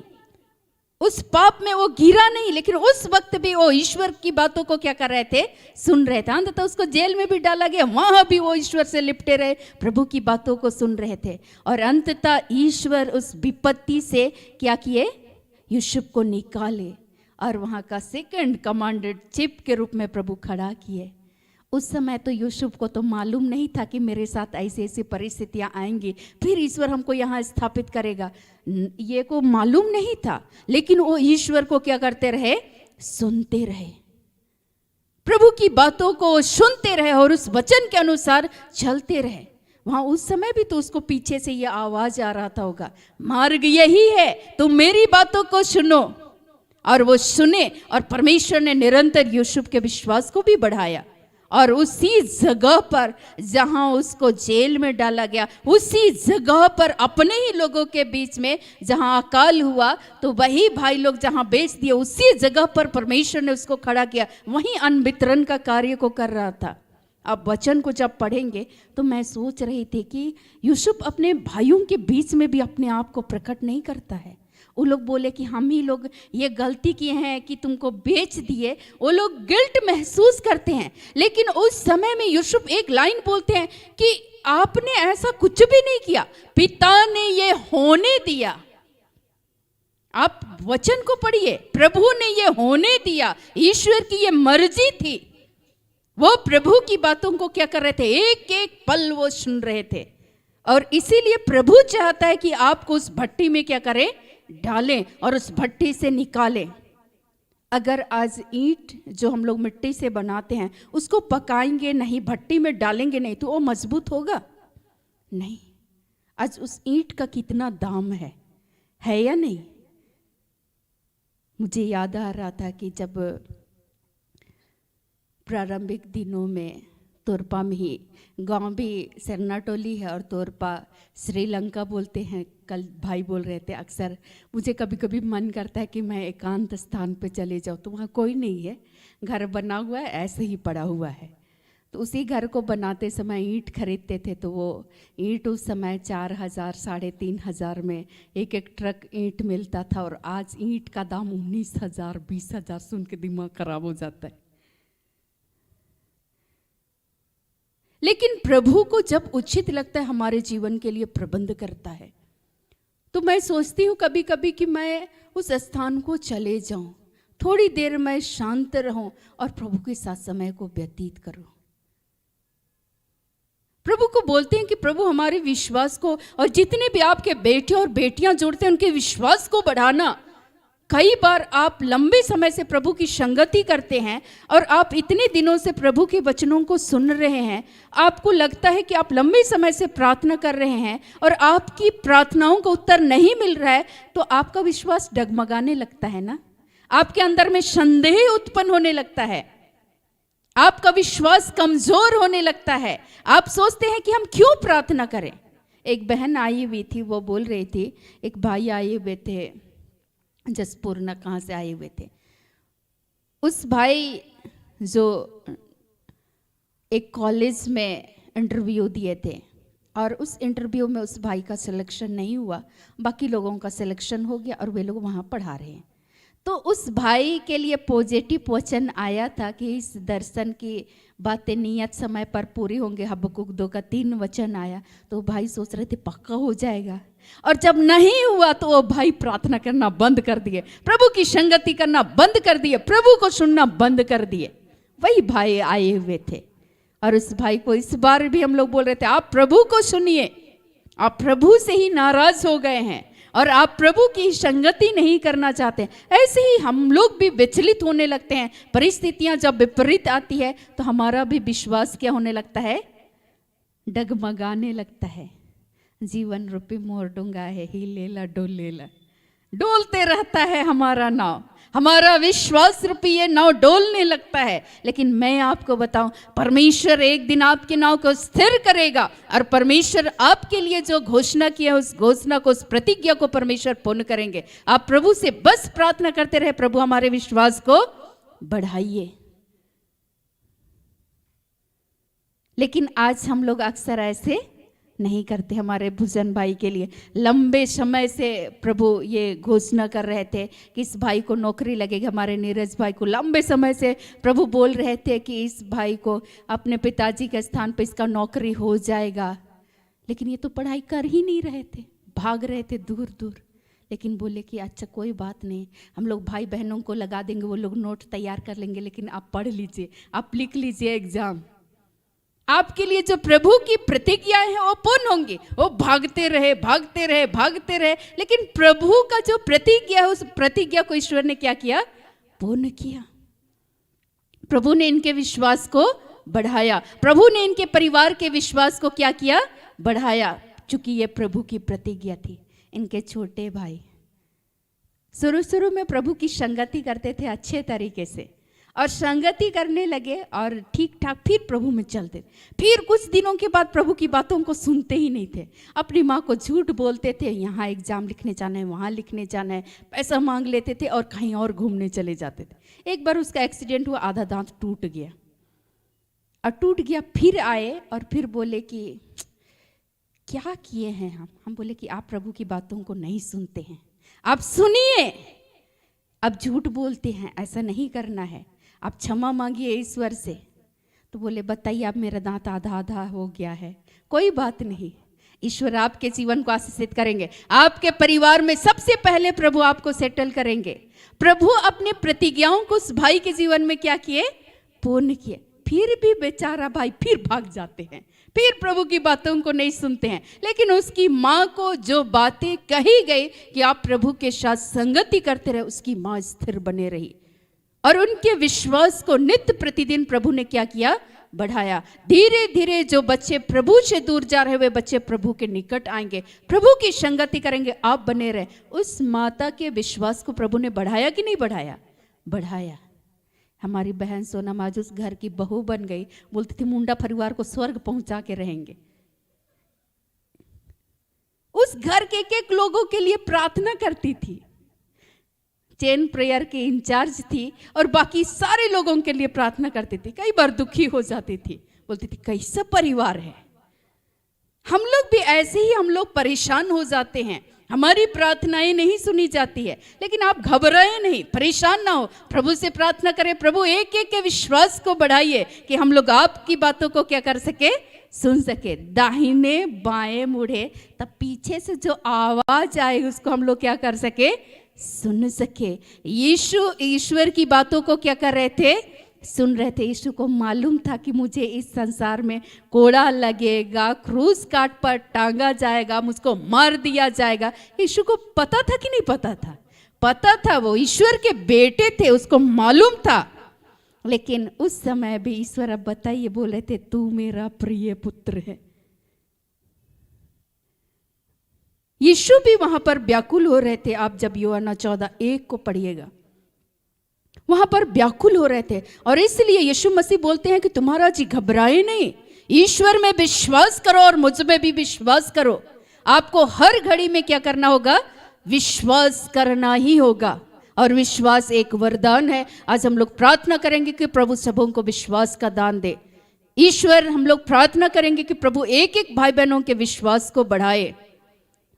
उस पाप में वो गिरा नहीं, लेकिन उस वक्त भी वो ईश्वर की बातों को क्या कर रहे थे? सुन रहे थे। अंततः उसको जेल में भी डाला गया, वहां भी वो ईश्वर से लिपटे रहे, प्रभु की बातों को सुन रहे थे। और अंततः ईश्वर उस विपत्ति से क्या किए? यूसुफ को निकाले और वहां का सेकंड कमांडर चीफ के रूप में प्रभु खड़ा किए। उस समय तो यूसुफ को तो मालूम नहीं था कि मेरे साथ ऐसी ऐसी परिस्थितियां आएंगी, फिर ईश्वर हमको यहाँ स्थापित करेगा, ये को मालूम नहीं था। लेकिन वो ईश्वर को क्या करते रहे? सुनते रहे, प्रभु की बातों को सुनते रहे और उस वचन के अनुसार चलते रहे। वहां उस समय भी तो उसको पीछे से ये आवाज आ रहा था होगा, मार्ग यही है, तुम मेरी बातों को सुनो। और वो सुने, और परमेश्वर ने निरंतर यूसुफ के विश्वास को भी बढ़ाया। और उसी जगह पर जहां उसको जेल में डाला गया, उसी जगह पर अपने ही लोगों के बीच में जहां अकाल हुआ, तो वही भाई लोग जहां बेच दिए, उसी जगह पर परमेश्वर ने उसको खड़ा किया, वहीं अन्न वितरण का कार्य को कर रहा था। अब वचन को जब पढ़ेंगे तो मैं सोच रही थी कि यूसुफ अपने भाइयों के बीच में भी अपने आप को प्रकट नहीं करता है। वो लोग बोले कि हम ही लोग ये गलती किए हैं कि तुमको बेच दिए, वो लोग गिल्ट महसूस करते हैं। लेकिन उस समय में यूसुफ एक लाइन बोलते हैं कि आपने ऐसा कुछ भी नहीं किया, पिता ने ये होने दिया। आप वचन को पढ़िए, प्रभु ने ये होने दिया, ईश्वर की ये मर्जी थी। वो प्रभु की बातों को क्या कर रहे थे? एक एक पल वो सुन रहे थे। और इसीलिए प्रभु चाहता है कि आपको उस भट्टी में क्या करें? डालें और उस भट्टी से निकालें। अगर आज ईंट जो हम लोग मिट्टी से बनाते हैं उसको पकाएंगे नहीं, भट्टी में डालेंगे नहीं, तो वो मजबूत होगा नहीं। आज उस ईंट का कितना दाम है या नहीं? मुझे याद आ रहा था कि जब प्रारंभिक दिनों में तोरपा में ही, गांव भी सरनाटोली है और तोरपा श्रीलंका बोलते हैं। कल भाई बोल रहे थे, अक्सर मुझे कभी कभी मन करता है कि मैं एकांत स्थान पे चले जाऊँ, तो वहाँ कोई नहीं है, घर बना हुआ है, ऐसे ही पड़ा हुआ है। तो उसी घर को बनाते समय ईंट खरीदते थे, तो वो ईंट उस समय 4,000 3,500 में एक एक ट्रक ईंट मिलता था, और आज ईंट का दाम 19,000 20,000 सुन के दिमाग खराब हो जाता है। लेकिन प्रभु को जब उचित लगता है हमारे जीवन के लिए प्रबंध करता है, तो मैं सोचती हूँ कभी कभी कि मैं उस स्थान को चले जाऊं, थोड़ी देर मैं शांत रहूं और प्रभु के साथ समय को व्यतीत करूं। प्रभु को बोलते हैं कि प्रभु हमारे विश्वास को, और जितने भी आपके बेटे और बेटियां जुड़ते हैं उनके विश्वास को बढ़ाना। कई बार आप लंबे समय से प्रभु की संगति करते हैं और आप इतने दिनों से प्रभु के वचनों को सुन रहे हैं, आपको लगता है कि आप लंबे समय से प्रार्थना कर रहे हैं और आपकी प्रार्थनाओं का उत्तर नहीं मिल रहा है, तो आपका विश्वास डगमगाने लगता है ना, आपके अंदर में संदेह उत्पन्न होने लगता है, आपका विश्वास कमजोर होने लगता है। आप सोचते हैं कि हम क्यों प्रार्थना करें। एक बहन आई हुई थी, वो बोल रही थी, एक भाई आए हुए थे जसपुर न कहाँ से आए हुए थे। उस भाई जो एक कॉलेज में इंटरव्यू दिए थे और उस इंटरव्यू में उस भाई का सिलेक्शन नहीं हुआ, बाकी लोगों का सिलेक्शन हो गया और वे लोग वहाँ पढ़ा रहे हैं। तो उस भाई के लिए पॉजिटिव वचन आया था कि इस दर्शन की बातें नियत समय पर पूरी होंगे। हबक्कुक 2 का 3 वचन आया, तो भाई सोच रहे थे पक्का हो जाएगा, और जब नहीं हुआ तो वो भाई प्रार्थना करना बंद कर दिए, प्रभु की संगति करना बंद कर दिए, प्रभु को सुनना बंद कर दिए। वही भाई आए हुए थे और उस भाई को इस बार भी हम लोग बोल रहे थे, आप प्रभु को सुनिए, आप प्रभु से ही नाराज हो गए हैं और आप प्रभु की संगति नहीं करना चाहते। ऐसे ही हम लोग भी विचलित होने लगते हैं। परिस्थितियां जब विपरीत आती है तो हमारा भी विश्वास क्या होने लगता है, डगमगाने लगता है। जीवन रूपी मोर डूंगा है, ही लेला डोल लेला, डोलते रहता है हमारा नाव, हमारा विश्वास रूपी ये नाव डोलने लगता है। लेकिन मैं आपको बताऊं, परमेश्वर एक दिन आपके नाव को स्थिर करेगा और परमेश्वर आपके लिए जो घोषणा की है उस घोषणा को, उस प्रतिज्ञा को परमेश्वर पूर्ण करेंगे। आप प्रभु से बस प्रार्थना करते रहे, प्रभु हमारे विश्वास को बढ़ाइए। लेकिन आज हम लोग अक्सर ऐसे नहीं करते। हमारे भुजन भाई के लिए लंबे समय से प्रभु ये घोषणा कर रहे थे कि इस भाई को नौकरी लगेगी। हमारे नीरज भाई को लंबे समय से प्रभु बोल रहे थे कि इस भाई को अपने पिताजी के स्थान पर इसका नौकरी हो जाएगा। लेकिन ये तो पढ़ाई कर ही नहीं रहे थे, भाग रहे थे दूर दूर। लेकिन बोले कि अच्छा कोई बात नहीं, हम लोग भाई बहनों को लगा देंगे, वो लोग नोट तैयार कर लेंगे, लेकिन आप पढ़ लीजिए, आप लिख लीजिए एग्जाम। आपके लिए जो प्रभु की प्रतिज्ञाएं हैं वो पूर्ण होंगी। वो भागते रहे भागते रहे भागते रहे, लेकिन प्रभु का जो प्रतिज्ञा है उस प्रतिज्ञा को ईश्वर ने क्या किया, पूर्ण किया। प्रभु ने इनके विश्वास को बढ़ाया, प्रभु ने इनके परिवार के विश्वास को क्या किया, बढ़ाया। चूंकि ये प्रभु की प्रतिज्ञा थी। इनके छोटे भाई शुरू में प्रभु की संगति करते थे अच्छे तरीके से, और संगति करने लगे और ठीक ठाक फिर प्रभु में चलते। फिर कुछ दिनों के बाद प्रभु की बातों को सुनते ही नहीं थे, अपनी माँ को झूठ बोलते थे, यहाँ एग्जाम लिखने जाना है, वहाँ लिखने जाना है, पैसा मांग लेते थे और कहीं और घूमने चले जाते थे। एक बार उसका एक्सीडेंट हुआ, आधा दांत टूट गया, और टूट गया फिर आए और फिर बोले कि क्या किए हैं हम बोले कि आप प्रभु की बातों को नहीं सुनते हैं, आप सुनिए, अब झूठ बोलते हैं, ऐसा नहीं करना है, आप क्षमा मांगिए ईश्वर से। तो बोले बताइए, आप मेरा दांत आधा आधा हो गया है, कोई बात नहीं, ईश्वर आपके जीवन को आशीषित करेंगे, आपके परिवार में सबसे पहले प्रभु आपको सेटल करेंगे। प्रभु अपने प्रतिज्ञाओं को उस भाई के जीवन में क्या किए, पूर्ण किए। फिर भी बेचारा भाई फिर भाग जाते हैं, फिर प्रभु की बातों को नहीं सुनते हैं। लेकिन उसकी माँ को जो बातें कही गई कि आप प्रभु के साथ संगति करते रहे, उसकी माँ स्थिर बने रही और उनके विश्वास को नित्य प्रतिदिन प्रभु ने क्या किया, बढ़ाया। धीरे धीरे जो बच्चे प्रभु से दूर जा रहे, वे बच्चे प्रभु के निकट आएंगे, प्रभु की संगति करेंगे, आप बने रहे। उस माता के विश्वास को प्रभु ने बढ़ाया कि नहीं बढ़ाया, बढ़ाया। हमारी बहन सोनम आज उस घर की बहू बन गई, बोलती थी मुंडा परिवार को स्वर्ग पहुंचा के रहेंगे। उस घर के एक लोगों के लिए प्रार्थना करती थी, चेन प्रेयर के इंचार्ज थी और बाकी सारे लोगों के लिए प्रार्थना करती थी। कई बार दुखी हो जाती थी, बोलती थी कैसा परिवार है। हम लोग भी ऐसे ही हम लोग परेशान हो जाते हैं, हमारी प्रार्थनाएं नहीं सुनी जाती है। लेकिन आप घबराए नहीं, परेशान ना हो, प्रभु से प्रार्थना करें, प्रभु एक एक के विश्वास को बढ़ाइए कि हम लोग आपकी बातों को क्या कर सके, सुन सके। दाहिने बाएं मुड़े, तब पीछे से जो आवाज आए उसको हम लोग क्या कर सके, सुन सके। यीशु ईश्वर की बातों को क्या कर रहे थे? सुन रहे थे। यीशु को मालूम था कि मुझे इस संसार में कोड़ा लगेगा, क्रूस काट पर टांगा जाएगा, मुझको मार दिया जाएगा। यीशु को पता था कि नहीं पता था? पता था, वो ईश्वर के बेटे थे, उसको मालूम था। लेकिन उस समय भी ईश्वर, अब बताइए, बोल रहे थे तू मेरा प्रिय पुत्र है। यीशु भी वहां पर व्याकुल हो रहे थे। आप जब यूहन्ना 14:1 को पढ़िएगा, वहां पर व्याकुल हो रहे थे। और इसलिए यीशु मसीह बोलते हैं कि तुम्हारा जी घबराए नहीं, ईश्वर में विश्वास करो और मुझ में भी विश्वास करो। आपको हर घड़ी में क्या करना होगा? विश्वास करना ही होगा। और विश्वास एक वरदान है। आज हम लोग प्रार्थना करेंगे कि प्रभु सबों को विश्वास का दान दे। ईश्वर, हम लोग प्रार्थना करेंगे कि प्रभु एक एक भाई बहनों के विश्वास को बढ़ाए।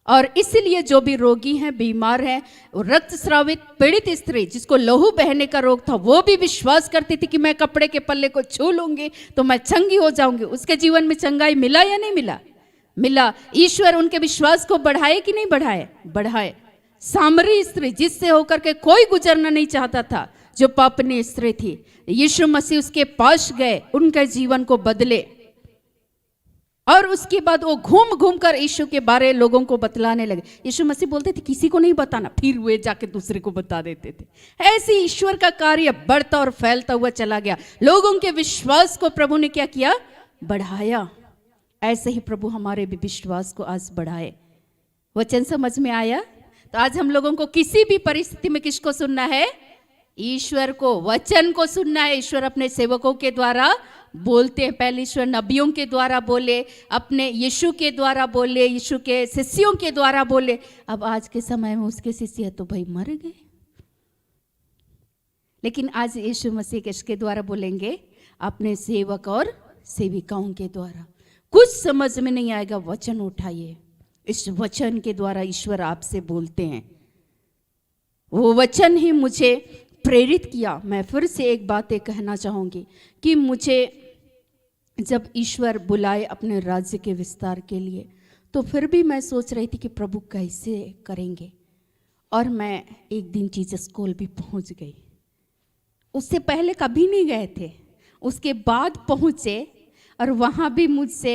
और इसलिए जो भी रोगी हैं, बीमार हैं, रक्तस्रावित पीड़ित स्त्री जिसको लहू बहने का रोग था, वो भी विश्वास करती थी कि मैं कपड़े के पल्ले को छू लूंगी तो मैं चंगी हो जाऊंगी। उसके जीवन में चंगाई मिला या नहीं मिला? मिला। ईश्वर उनके विश्वास को बढ़ाए कि नहीं बढ़ाए? बढ़ाए। सामरी स्त्री जिससे होकर के कोई गुजरना नहीं चाहता था, जो पापनी स्त्री थी, यीशु मसीह उसके पास गए, उनके जीवन को बदले। और उसके बाद वो घूम घूम कर यीशु के बारे लोगों को बतलाने लगे। यीशु मसीह बोलते थे किसी को नहीं बताना, फिर वे जाके दूसरे को बता देते थे। ऐसे ईश्वर का कार्य बढ़ता और फैलता हुआ चला गया। लोगों के विश्वास को प्रभु ने क्या किया? बढ़ाया। ऐसे ही प्रभु हमारे भी विश्वास को आज बढ़ाए। वचन समझ में आया? तो आज हम लोगों को किसी भी परिस्थिति में किसको सुनना है? ईश्वर को, वचन को सुनना है। ईश्वर अपने सेवकों के द्वारा बोलते हैं। पहले ईश्वर नबियों के द्वारा बोले, अपने यीशु के द्वारा बोले, यीशु के शिष्यों के द्वारा बोले। अब आज के समय में उसके शिष्य तो भाई मर गए, लेकिन आज यीशु मसीह किसके द्वारा बोलेंगे? अपने सेवक और सेविकाओं के द्वारा। कुछ समझ में नहीं आएगा, वचन उठाइए। इस वचन के द्वारा ईश्वर आपसे बोलते हैं। वो वचन ही मुझे प्रेरित किया। मैं फिर से एक बात कहना चाहूँगी कि मुझे जब ईश्वर बुलाए अपने राज्य के विस्तार के लिए, तो फिर भी मैं सोच रही थी कि प्रभु कैसे करेंगे। और मैं एक दिन जीसस स्कूल भी पहुँच गई। उससे पहले कभी नहीं गए थे, उसके बाद पहुँचे। और वहाँ भी मुझसे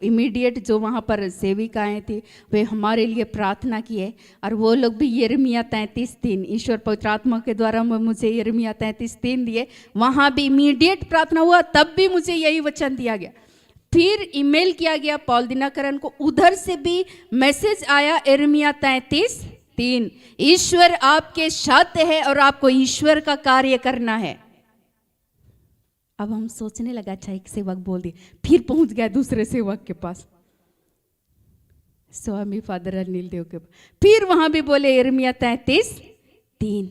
इमीडिएट जो वहाँ पर सेविकाएँ थी, वे हमारे लिए प्रार्थना किए। और वो लोग भी यिर्मयाह 33:3, ईश्वर पवित्र आत्मा के द्वारा मुझे यिर्मयाह 33:3 दिए। वहाँ भी इमीडिएट प्रार्थना हुआ, तब भी मुझे यही वचन दिया गया। फिर ईमेल किया गया पॉल दिनाकरन को, उधर से भी मैसेज आया यिर्मयाह 33:3, ईश्वर आपके साथ है और आपको ईश्वर का कार्य करना है। अब हम सोचने लगा, अच्छा एक सेवक बोल दिए, फिर पहुंच गया दूसरे सेवक के पास, स्वामी फादर अनिल देव के पास। फिर वहां भी बोले यिर्मयाह 33:3।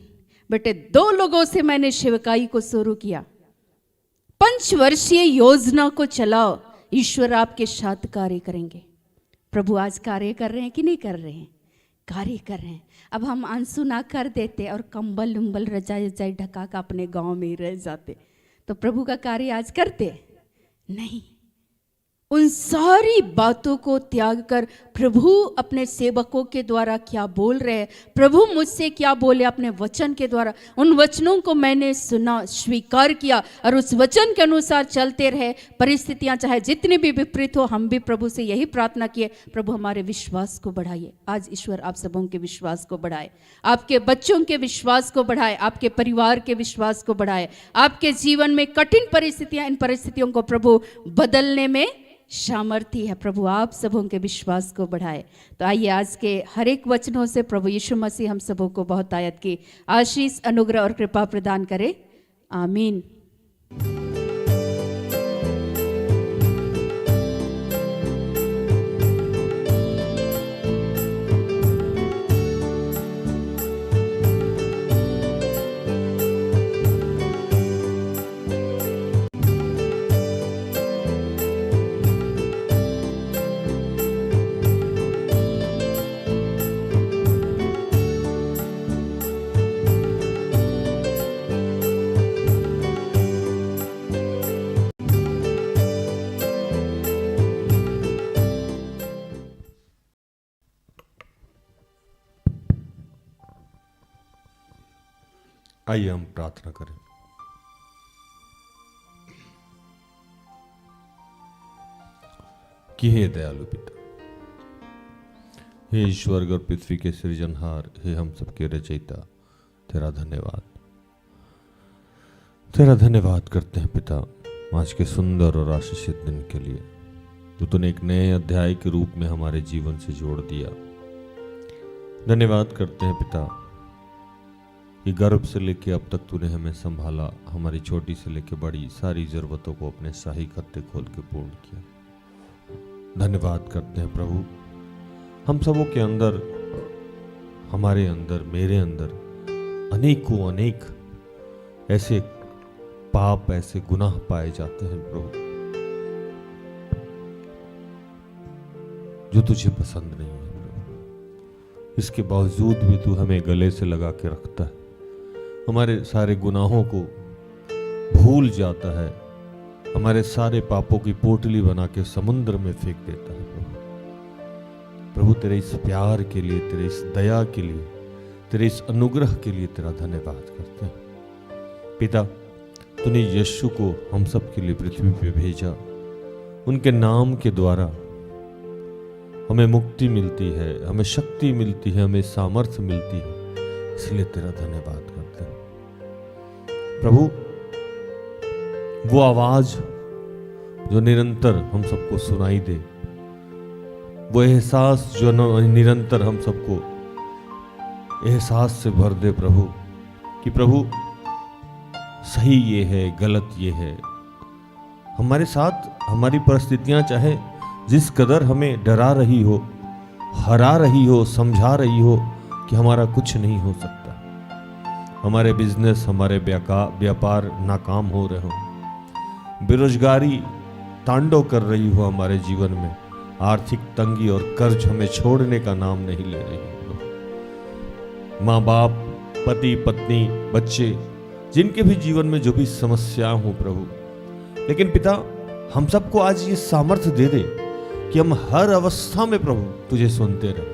बेटे 2 लोगों से मैंने सेवकाई को शुरू किया। 5 वर्षीय योजना को चलाओ, ईश्वर आपके साथ कार्य करेंगे। प्रभु आज कार्य कर रहे हैं कि नहीं कर रहे हैं? कार्य कर रहे हैं। अब हम आंसू ना कर देते और कंबल उम्बल रजाई रजाई ढका कर अपने गांव में ही रह जाते, तो प्रभु का कार्य आज करते? नहीं। उन सारी बातों को त्याग कर प्रभु अपने सेवकों के द्वारा क्या बोल रहे हैं, प्रभु मुझसे क्या बोले अपने वचन के द्वारा, उन वचनों को मैंने सुना, स्वीकार किया और उस वचन के अनुसार चलते रहे। परिस्थितियां चाहे जितनी भी विपरीत हो, हम भी प्रभु से यही प्रार्थना किए, प्रभु हमारे विश्वास को बढ़ाइए। आज ईश्वर आप सबों के विश्वास को बढ़ाए, आपके बच्चों के विश्वास को बढ़ाए, आपके परिवार के विश्वास को बढ़ाए। आपके जीवन में कठिन परिस्थितियां, इन परिस्थितियों को प्रभु बदलने में सामर्थ्य है। प्रभु आप सबों के विश्वास को बढ़ाए। तो आइए आज के हर एक वचनों से प्रभु यीशु मसीह हम सबों को बहुत आयत की आशीष, अनुग्रह और कृपा प्रदान करे। आमीन। आइए हम प्रार्थना करें। कि हे दयालु पिता, हे स्वर्ग और पृथ्वी के सृजनहार, हे हम सबके रचयिता, तेरा धन्यवाद करते हैं पिता आज के सुंदर और आशीषित दिन के लिए, जो तूने एक नए अध्याय के रूप में हमारे जीवन से जोड़ दिया। धन्यवाद करते हैं पिता कि गर्भ से लेके अब तक तूने हमें संभाला, हमारी छोटी से लेके बड़ी सारी जरूरतों को अपने शाही खत्ते खोल के पूर्ण किया। धन्यवाद करते हैं प्रभु, हम सबों के अंदर, हमारे अंदर, मेरे अंदर अनेकों अनेक ऐसे पाप, ऐसे गुनाह पाए जाते हैं प्रभु, जो तुझे पसंद नहीं है प्रभु। इसके बावजूद भी तू हमें गले से लगा के रखता है, हमारे सारे गुनाहों को भूल जाता है, हमारे सारे पापों की पोटली बना के समुद्र में फेंक देता है प्रभु। तेरे इस प्यार के लिए, तेरे इस दया के लिए, तेरे इस अनुग्रह के लिए तेरा धन्यवाद करते हैं पिता। तूने यीशु को हम सब के लिए पृथ्वी पे भेजा, उनके नाम के द्वारा हमें मुक्ति मिलती है, हमें शक्ति मिलती है, हमें सामर्थ्य मिलती है, इसलिए तेरा धन्यवाद करते हैं प्रभु। वो आवाज जो निरंतर हम सबको सुनाई दे, वो एहसास जो निरंतर हम सबको एहसास से भर दे प्रभु, कि प्रभु सही ये है, गलत ये है। हमारे साथ हमारी परिस्थितियां चाहे जिस कदर हमें डरा रही हो, हरा रही हो, समझा रही हो कि हमारा कुछ नहीं हो सकता, हमारे बिजनेस, हमारे व्यापार नाकाम हो रहे हो, बेरोजगारी तांडव कर रही हो हमारे जीवन में, आर्थिक तंगी और कर्ज हमें छोड़ने का नाम नहीं ले रही है। माँ बाप, पति पत्नी, बच्चे, जिनके भी जीवन में जो भी समस्या हो प्रभु, लेकिन पिता हम सबको आज ये सामर्थ्य दे दे कि हम हर अवस्था में प्रभु तुझे सुनते रहे,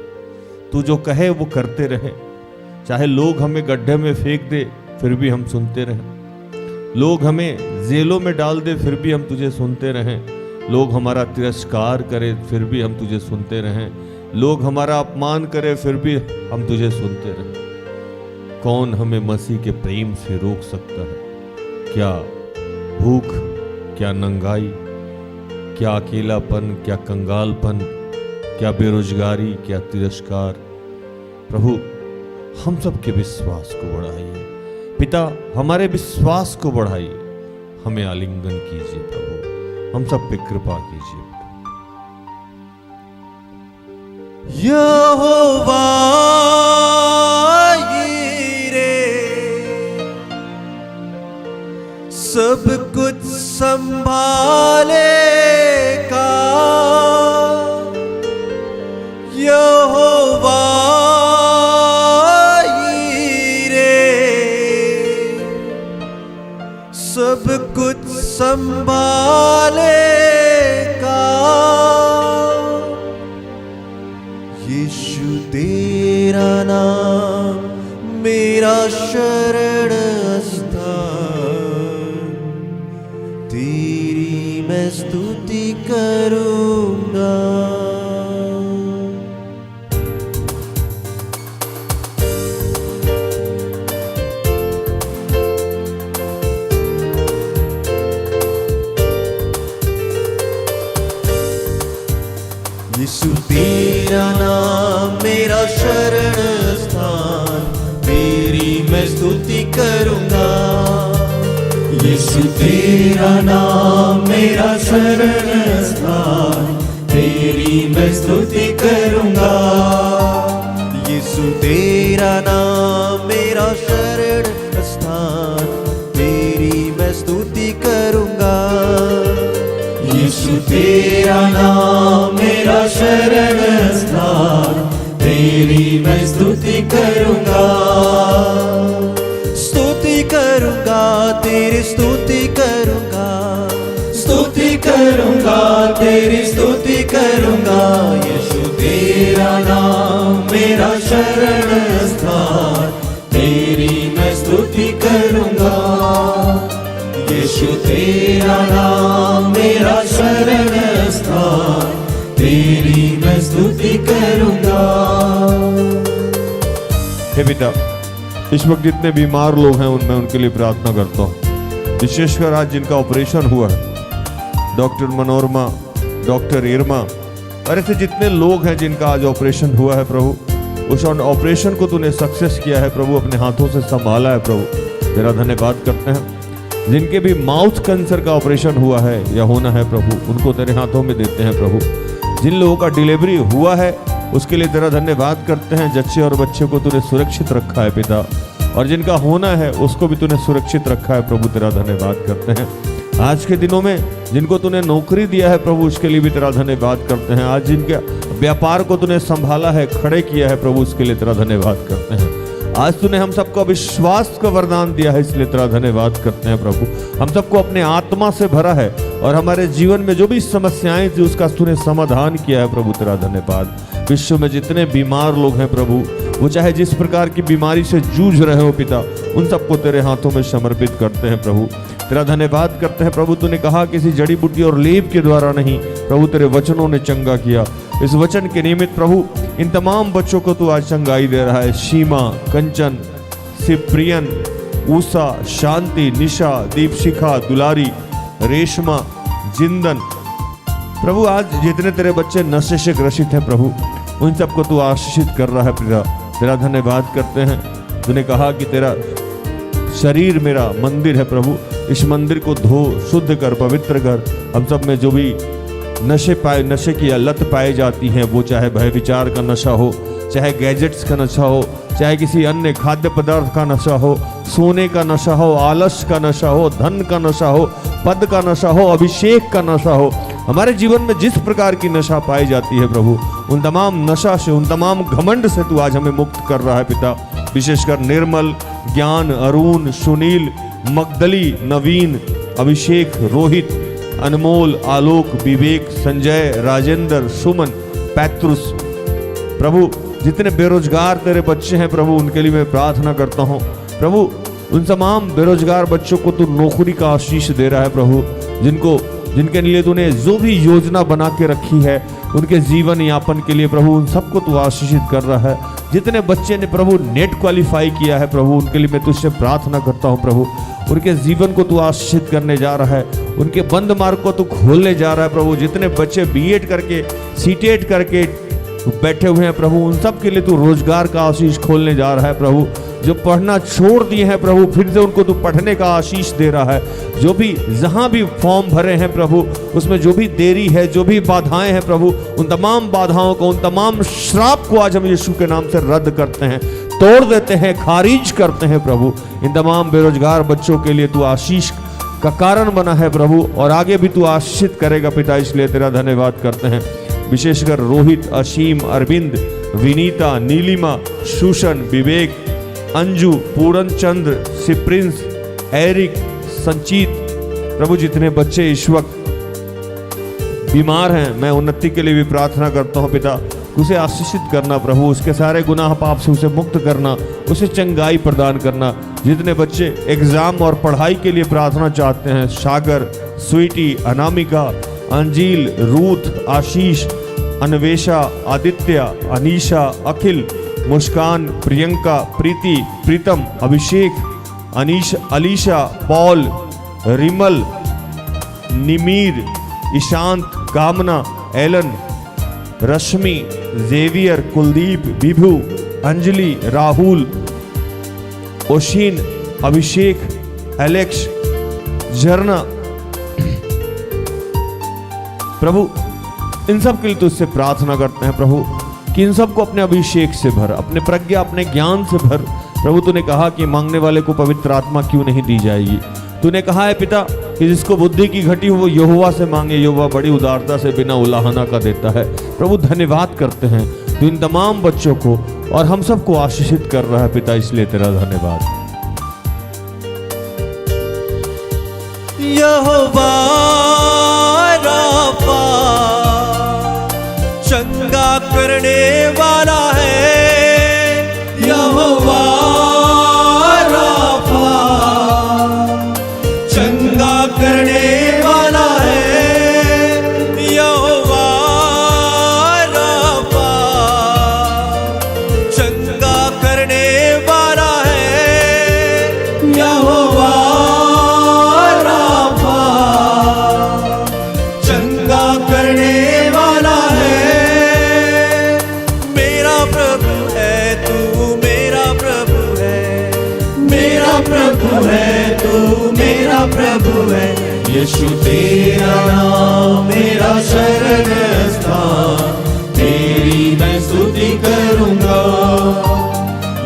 तू जो कहे वो करते रहे। चाहे लोग हमें गड्ढे में फेंक दे फिर भी हम सुनते रहें, लोग हमें जेलों में डाल दे फिर भी हम तुझे सुनते रहें, लोग हमारा तिरस्कार करें फिर भी हम तुझे सुनते रहें, लोग हमारा अपमान करें फिर भी हम तुझे सुनते रहें। कौन हमें मसीह के प्रेम से रोक सकता है? क्या भूख, क्या नंगाई, क्या अकेलापन, क्या कंगालपन, क्या बेरोजगारी, क्या तिरस्कार। प्रभु हम सबके विश्वास को बढ़ाइए पिता, हमारे विश्वास को बढ़ाइए, हमें आलिंगन कीजिए प्रभु, हम सब पे कृपा कीजिए। यहोवा यीरे सब कुछ संभालेगा, यहोवा सब कुछ संभालेगा। यीशु तेरा नाम मेरा शरण स्थान, तेरी मैं स्तुति करूंगा। यीशु तेरा नाम मेरा शरण स्थान, तेरी मैं स्तुति करूंगा। यीशु तेरा नाम मेरा शरण स्थान, तेरी मैं स्तुति करूंगा। यीशु तेरा नाम मेरा शरण स्थान, तेरी मैं स्तुति करूंगा। यीशु तेरा नाम मेरा शरण स्थान, तेरी मैं स्तुति करूंगा। स्तुति करूंगा, तेरी स्तुति करूंगा, स्तुति करूंगा, तेरी स्तुति करूंगा। यीशु तेरा नाम मेरा शरण स्थान, तेरी मैं स्तुति करूंगा। तेरा नाम मेरा शरण स्थान, तेरी मैं स्तुति करूंगा। हे पिता, इस वक्त जितने बीमार लोग हैं उनमें उनके लिए प्रार्थना करता हूँ। विशेषकर आज जिनका ऑपरेशन हुआ है, डॉक्टर मनोरमा, डॉक्टर इरमा और ऐसे जितने लोग हैं जिनका आज ऑपरेशन हुआ है प्रभु, उस ऑपरेशन को तूने सक्सेस किया है प्रभु, अपने हाथों से संभाला है प्रभु, तेरा धन्यवाद करते हैं। जिनके भी माउथ कैंसर का ऑपरेशन हुआ है या होना है प्रभु, उनको तेरे हाथों में देते हैं प्रभु। जिन लोगों का डिलीवरी हुआ है उसके लिए तेरा धन्यवाद करते हैं, जच्चे और बच्चे को तूने सुरक्षित रखा है पिता, और जिनका होना है उसको भी तूने सुरक्षित रखा है प्रभु, तेरा धन्यवाद करते हैं। आज के दिनों में जिनको तूने नौकरी दिया है प्रभु, उसके लिए भी तेरा धन्यवाद करते हैं। आज जिनके व्यापार को तूने संभाला है, खड़े किया है प्रभु, उसके लिए तेरा धन्यवाद करते हैं। आज तूने हम सबको विश्वास का वरदान दिया है, इसलिए तेरा धन्यवाद करते हैं प्रभु। हम सबको अपने आत्मा से भरा है और हमारे जीवन में जो भी समस्याएं थी उसका तूने समाधान किया है प्रभु, तेरा धन्यवाद। विश्व में जितने बीमार लोग हैं प्रभु, वो चाहे जिस प्रकार की बीमारी से जूझ रहे हो पिता, उन सबको तेरे हाथों में समर्पित करते हैं प्रभु, तेरा धन्यवाद करते हैं प्रभु। तूने कहा किसी जड़ी बूटी और लेप के द्वारा नहीं प्रभु, तेरे वचनों ने चंगा किया। इस वचन के निमित्त प्रभु इन तमाम बच्चों को तू आज चंगाई दे रहा है। शीमा, कंचन, सिप्रियन, ऊषा, शांति, निशा, दीपशिखा, दुलारी, रेशमा, जिंदन प्रभु, आज जितने तेरे बच्चे नशे से ग्रसित हैं प्रभु, उन सबको तू आशीषित कर रहा है पिता, तेरा धन्यवाद करते हैं। तूने कहा कि तेरा शरीर मेरा मंदिर है प्रभु, इस मंदिर को धो, शुद्ध कर, पवित्र कर। हम सब में जो भी नशे की लत पाई जाती हैं, वो चाहे भय विचार का नशा हो, चाहे गैजेट्स का नशा हो, चाहे किसी अन्य खाद्य पदार्थ का नशा हो, सोने का नशा हो, आलस का नशा हो, धन का नशा हो, पद का नशा हो, अभिषेक का नशा हो, हमारे जीवन में जिस प्रकार की नशा पाई जाती है प्रभु, उन तमाम नशा से, उन तमाम घमंड से तू आज हमें मुक्त कर रहा है पिता। विशेषकर निर्मल, ज्ञान, अरुण, सुनील, मगदली, नवीन, अभिषेक, रोहित, अनमोल, आलोक, विवेक, संजय, राजेंद्र, सुमन, पैत्रुस प्रभु, जितने बेरोजगार तेरे बच्चे हैं प्रभु, उनके लिए मैं प्रार्थना करता हूँ प्रभु। उन तमाम बेरोजगार बच्चों को तू नौकरी का आशीष दे रहा है प्रभु, जिनके लिए तूने जो भी योजना बना के रखी है उनके जीवन यापन के लिए प्रभु, उन सबको तू आशीषित कर रहा है। जितने बच्चे ने प्रभु नेट क्वालिफाई किया है प्रभु, उनके लिए मैं तुझसे प्रार्थना करता हूँ प्रभु, उनके जीवन को तू आशीषित करने जा रहा है, उनके बंद मार्ग को तू खोलने जा रहा है प्रभु। जितने बच्चे बीएड करके, सीटेट करके बैठे हुए हैं प्रभु, उन सब के लिए तू रोजगार का आशीष खोलने जा रहा है प्रभु। जो पढ़ना छोड़ दिए हैं प्रभु, फिर से उनको तू पढ़ने का आशीष दे रहा है। जो भी जहां भी फॉर्म भरे हैं प्रभु, उसमें जो भी देरी है, जो भी बाधाएं हैं प्रभु, उन तमाम बाधाओं को, उन तमाम श्राप को आज हम यीशु के नाम से रद्द करते हैं, तोड़ देते हैं, खारिज करते हैं प्रभु। इन तमाम बेरोजगार बच्चों के लिए तू आशीष का कारण बना है प्रभु, और आगे भी तू आशीषित करेगा पिता, इसलिए तेरा धन्यवाद करते हैं। विशेषकर रोहित, असीम, अरविंद, विनीता, नीलिमा, सुशन, विवेक, अंजू, पूरन चंद्र, सिप्रिंस, एरिक, संचित प्रभु, जितने बच्चे इस वक्त बीमार हैं, मैं उन्नति के लिए भी प्रार्थना करता हूँ पिता। उसे आशीषित करना प्रभु, उसके सारे गुनाह पाप से उसे मुक्त करना, उसे चंगाई प्रदान करना। जितने बच्चे एग्जाम और पढ़ाई के लिए प्रार्थना चाहते हैं, सागर, स्वीटी, अनामिका, अंजील, रूथ, आशीष, अन्वेषा, आदित्य, अनीशा, अखिल, मुस्कान, प्रियंका, प्रीति, प्रीतम, अभिषेक, अलीशा, पॉल, रिमल, निमीर, ईशांत, कामना, एलन, रश्मि, जेवियर, कुलदीप, विभू, अंजलि, राहुल, ओशीन, अभिषेक, एलेक्स, झरना प्रभु, इन सब के लिए तुझसे प्रार्थना करते हैं प्रभु कि इन सबको अपने अभिषेक से भर, अपने प्रज्ञा, अपने ज्ञान से भर प्रभु। तूने कहा कि मांगने वाले को पवित्र आत्मा क्यों नहीं दी जाएगी। तूने कहा है पिता कि जिसको बुद्धि की घटी हो वो यहोवा से मांगे, यहोवा बड़ी उदारता से बिना उलाहना का देता है। प्रभु धन्यवाद करते हैं, तू इन तमाम बच्चों को और हम सबको आशीषित कर रहा है पिता, इसलिए तेरा धन्यवाद। यहोवा राफा चंगा करने वाला है, यहोवा राफा चंगा करने प्रभु है, तू मेरा प्रभु है। यीशु तेरा नाम मेरा शरण स्थान, तेरी मैं स्तुति करूंगा।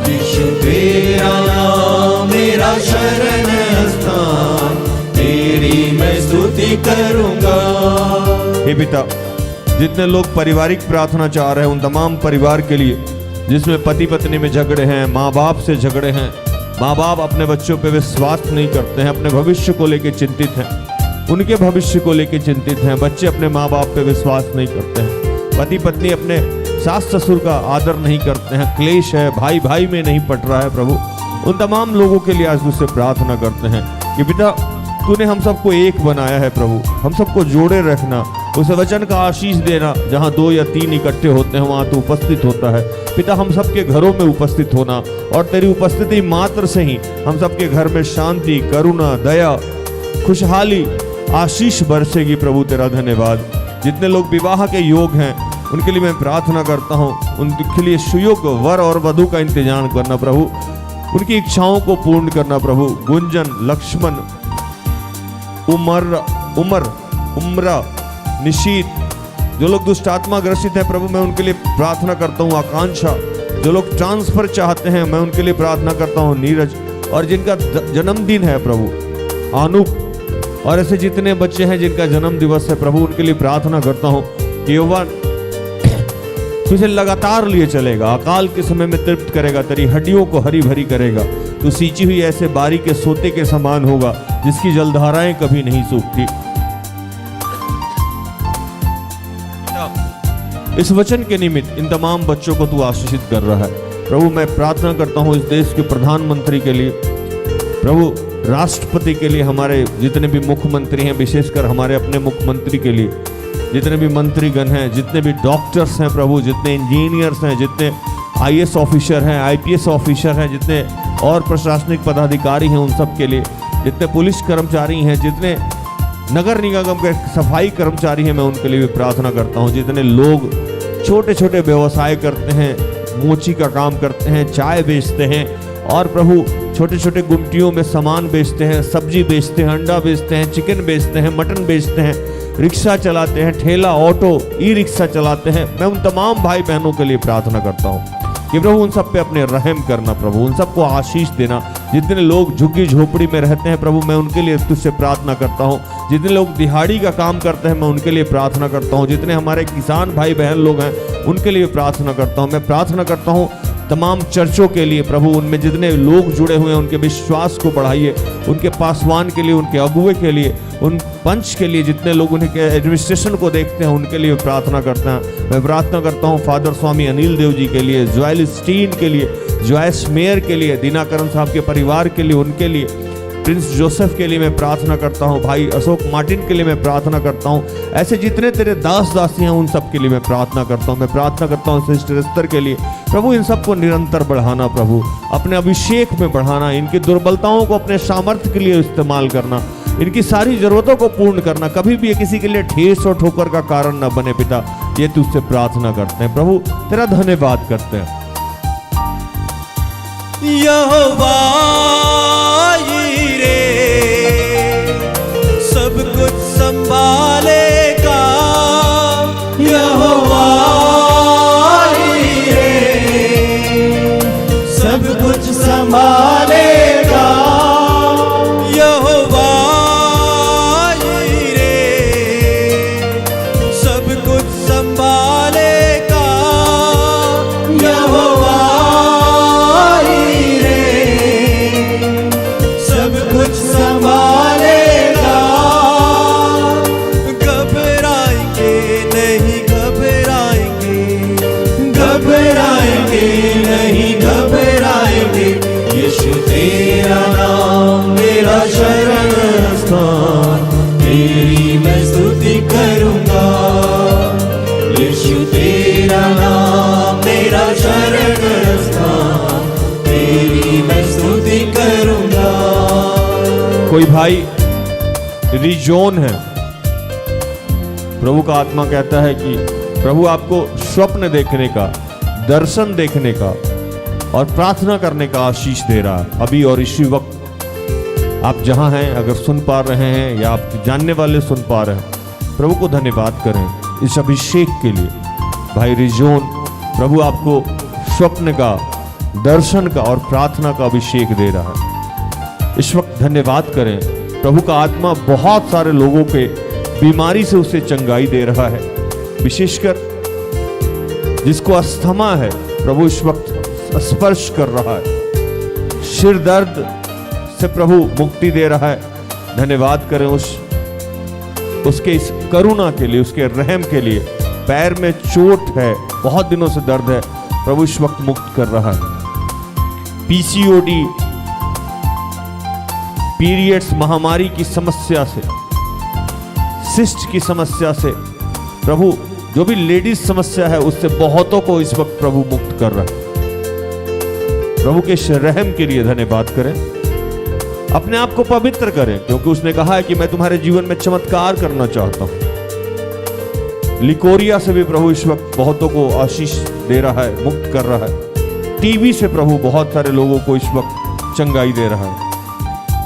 यीशु तेरा नाम मेरा शरण स्थान, तेरी मैं स्तुति करूंगा। हे पिता, जितने लोग पारिवारिक प्रार्थना चाह रहे हैं उन तमाम परिवार के लिए जिसमें पति पत्नी में झगड़े हैं, माँ बाप से झगड़े हैं, माँ बाप अपने बच्चों पे विश्वास नहीं करते हैं, अपने भविष्य को लेकर चिंतित हैं, उनके भविष्य को लेकर चिंतित हैं, बच्चे अपने माँ बाप पे विश्वास नहीं करते हैं, पति पत्नी अपने सास ससुर का आदर नहीं करते हैं, क्लेश है, भाई भाई में नहीं पट रहा है। प्रभु, उन तमाम लोगों के लिए आज तुझसे प्रार्थना करते हैं कि पिता तूने हम सबको एक बनाया है। प्रभु, हम सबको जोड़े रखना, उस वचन का आशीष देना, जहाँ 2 या 3 इकट्ठे होते हैं वहाँ तू उपस्थित होता है। पिता, हम सबके घरों में उपस्थित होना और तेरी उपस्थिति मात्र से ही हम सबके घर में शांति, करुणा, दया, खुशहाली, आशीष बरसेगी। प्रभु तेरा धन्यवाद। जितने लोग विवाह के योग हैं उनके लिए मैं प्रार्थना करता हूँ, उनके लिए सुयोग वर और वधु का इंतजाम करना प्रभु, उनकी इच्छाओं को पूर्ण करना प्रभु। गुंजन, लक्ष्मण, उमरा, निशीत, जो लोग दुष्ट आत्मा ग्रसित हैं प्रभु मैं उनके लिए प्रार्थना करता हूँ। आकांक्षा, जो लोग ट्रांसफर चाहते हैं मैं उनके लिए प्रार्थना करता हूँ। नीरज, और जिनका जन्मदिन है प्रभु अनूप, और ऐसे जितने बच्चे हैं जिनका जन्म दिवस है प्रभु उनके लिए प्रार्थना करता हूँ कि यौवन तुझे लगातार लिए चलेगा, अकाल के समय में तृप्त करेगा, तेरी हड्डियों को हरी भरी करेगा। तू सींची हुई ऐसे बारी के सोते के समान होगा जिसकी जलधाराएं कभी नहीं सूखती। इस वचन के निमित्त इन तमाम बच्चों को तू आशीषित कर रहा है प्रभु। मैं प्रार्थना करता हूँ इस देश के प्रधानमंत्री के लिए प्रभु, राष्ट्रपति के लिए, हमारे जितने भी मुख्यमंत्री हैं, विशेषकर हमारे अपने मुख्यमंत्री के लिए, जितने भी मंत्रीगण हैं, जितने भी डॉक्टर्स हैं प्रभु, जितने इंजीनियर्स हैं, जितने IAS ऑफिसर हैं, IPS ऑफिसर हैं, जितने और प्रशासनिक पदाधिकारी हैं, उन सब के लिए, जितने पुलिस कर्मचारी हैं, जितने नगर निगम के सफाई कर्मचारी हैं, मैं उनके लिए भी प्रार्थना करता हूँ। जितने लोग छोटे छोटे व्यवसाय करते हैं, मोची का काम करते हैं, चाय बेचते हैं, और प्रभु छोटे छोटे गुमटियों में सामान बेचते हैं, सब्जी बेचते हैं, अंडा बेचते हैं, चिकन बेचते हैं, मटन बेचते हैं, रिक्शा चलाते हैं, ठेला, ऑटो, ई रिक्शा चलाते हैं, मैं उन तमाम भाई बहनों के लिए प्रार्थना करता हूँ कि प्रभु उन सब पे अपने रहम करना प्रभु, उन सबको आशीष देना। जितने लोग झुग्गी झोपड़ी में रहते हैं प्रभु मैं उनके लिए तुझसे प्रार्थना करता हूँ। जितने लोग दिहाड़ी का काम करते हैं मैं उनके लिए प्रार्थना करता हूँ। जितने हमारे किसान भाई बहन लोग हैं उनके लिए प्रार्थना करता हूँ। मैं प्रार्थना करता हूँ तमाम चर्चों के लिए प्रभु, उनमें जितने लोग जुड़े हुए हैं उनके विश्वास को बढ़ाइए, उनके पासवान के लिए, उनके अगुए के लिए, उन पंच के लिए, जितने लोग उनके एडमिनिस्ट्रेशन को देखते हैं उनके लिए प्रार्थना करते हैं। मैं प्रार्थना करता हूँ फादर स्वामी अनिल देव जी के लिए, जोएल स्टीन के लिए, जॉयस मेयर के लिए, दिनाकरण साहब के परिवार के लिए, उनके लिए, प्रिंस जोसेफ के लिए मैं प्रार्थना करता हूँ, भाई अशोक मार्टिन के लिए मैं प्रार्थना करता हूँ। ऐसे जितने तेरे दास दासी हैं उन सब के लिए मैं प्रार्थना करता हूँ। मैं प्रार्थना करता हूँ सिस्टर एस्तर के लिए प्रभु, इन सबको निरंतर बढ़ाना प्रभु, अपने अभिषेक में बढ़ाना, इनकी दुर्बलताओं को अपने सामर्थ्य के लिए इस्तेमाल करना, इनकी सारी जरूरतों को पूर्ण करना, कभी भी ये किसी के लिए ठेस और ठोकर का कारण न बने। पिता ये तुझसे प्रार्थना करते हैं प्रभु, तेरा धन्यवाद करते हैं। यहोवा यीरे सब कुछ संभालेगा, यहोवा यीरे सब कुछ संभालेगा, यहोवा यीरे सब कुछ संभालेगा, यहोवा संभालेगा। घबराएंगे नहीं घबराएंगे, घबराएंगे नहीं घबराएंगे, यीशु तेरा नाम मेरा शरण स्थान, तेरी मैं स्तुति करूंगा, यीशु तेरा नाम मेरा शरण स्थान, तेरी मैं स्तुति करूंगा। कोई भाई रिजोन है, प्रभु का आत्मा कहता है कि प्रभु आपको स्वप्न देखने का, दर्शन देखने का और प्रार्थना करने का आशीष दे रहा है अभी और इसी वक्त। आप जहां हैं, अगर सुन पा रहे हैं या आपके जानने वाले सुन पा रहे हैं, प्रभु को धन्यवाद करें इस अभिषेक के लिए। भाई रिजोन, प्रभु आपको स्वप्न का, दर्शन का और प्रार्थना का अभिषेक दे रहा है। इस वक्त धन्यवाद करें, प्रभु का आत्मा बहुत सारे लोगों के बीमारी से उसे चंगाई दे रहा है। विशेषकर जिसको अस्थमा है, प्रभु इस वक्त स्पर्श कर रहा है। सिर दर्द से प्रभु मुक्ति दे रहा है। धन्यवाद करें उसके इस करुणा के लिए, उसके रहम के लिए। पैर में चोट है, बहुत दिनों से दर्द है, प्रभु इस वक्त मुक्त कर रहा है। पीसीओडी, पीरियड्स महामारी की समस्या से, सिस्ट की समस्या से, प्रभु जो भी लेडीज समस्या है उससे बहुतों को इस वक्त प्रभु मुक्त कर रहा है। प्रभु के इस रहम के लिए धन्यवाद करें। अपने आप को पवित्र करें, क्योंकि उसने कहा है कि मैं तुम्हारे जीवन में चमत्कार करना चाहता हूं। लिकोरिया से भी प्रभु इस वक्त बहुतों को आशीष दे रहा है, मुक्त कर रहा है। टीबी से प्रभु बहुत सारे लोगों को इस वक्त चंगाई दे रहा है।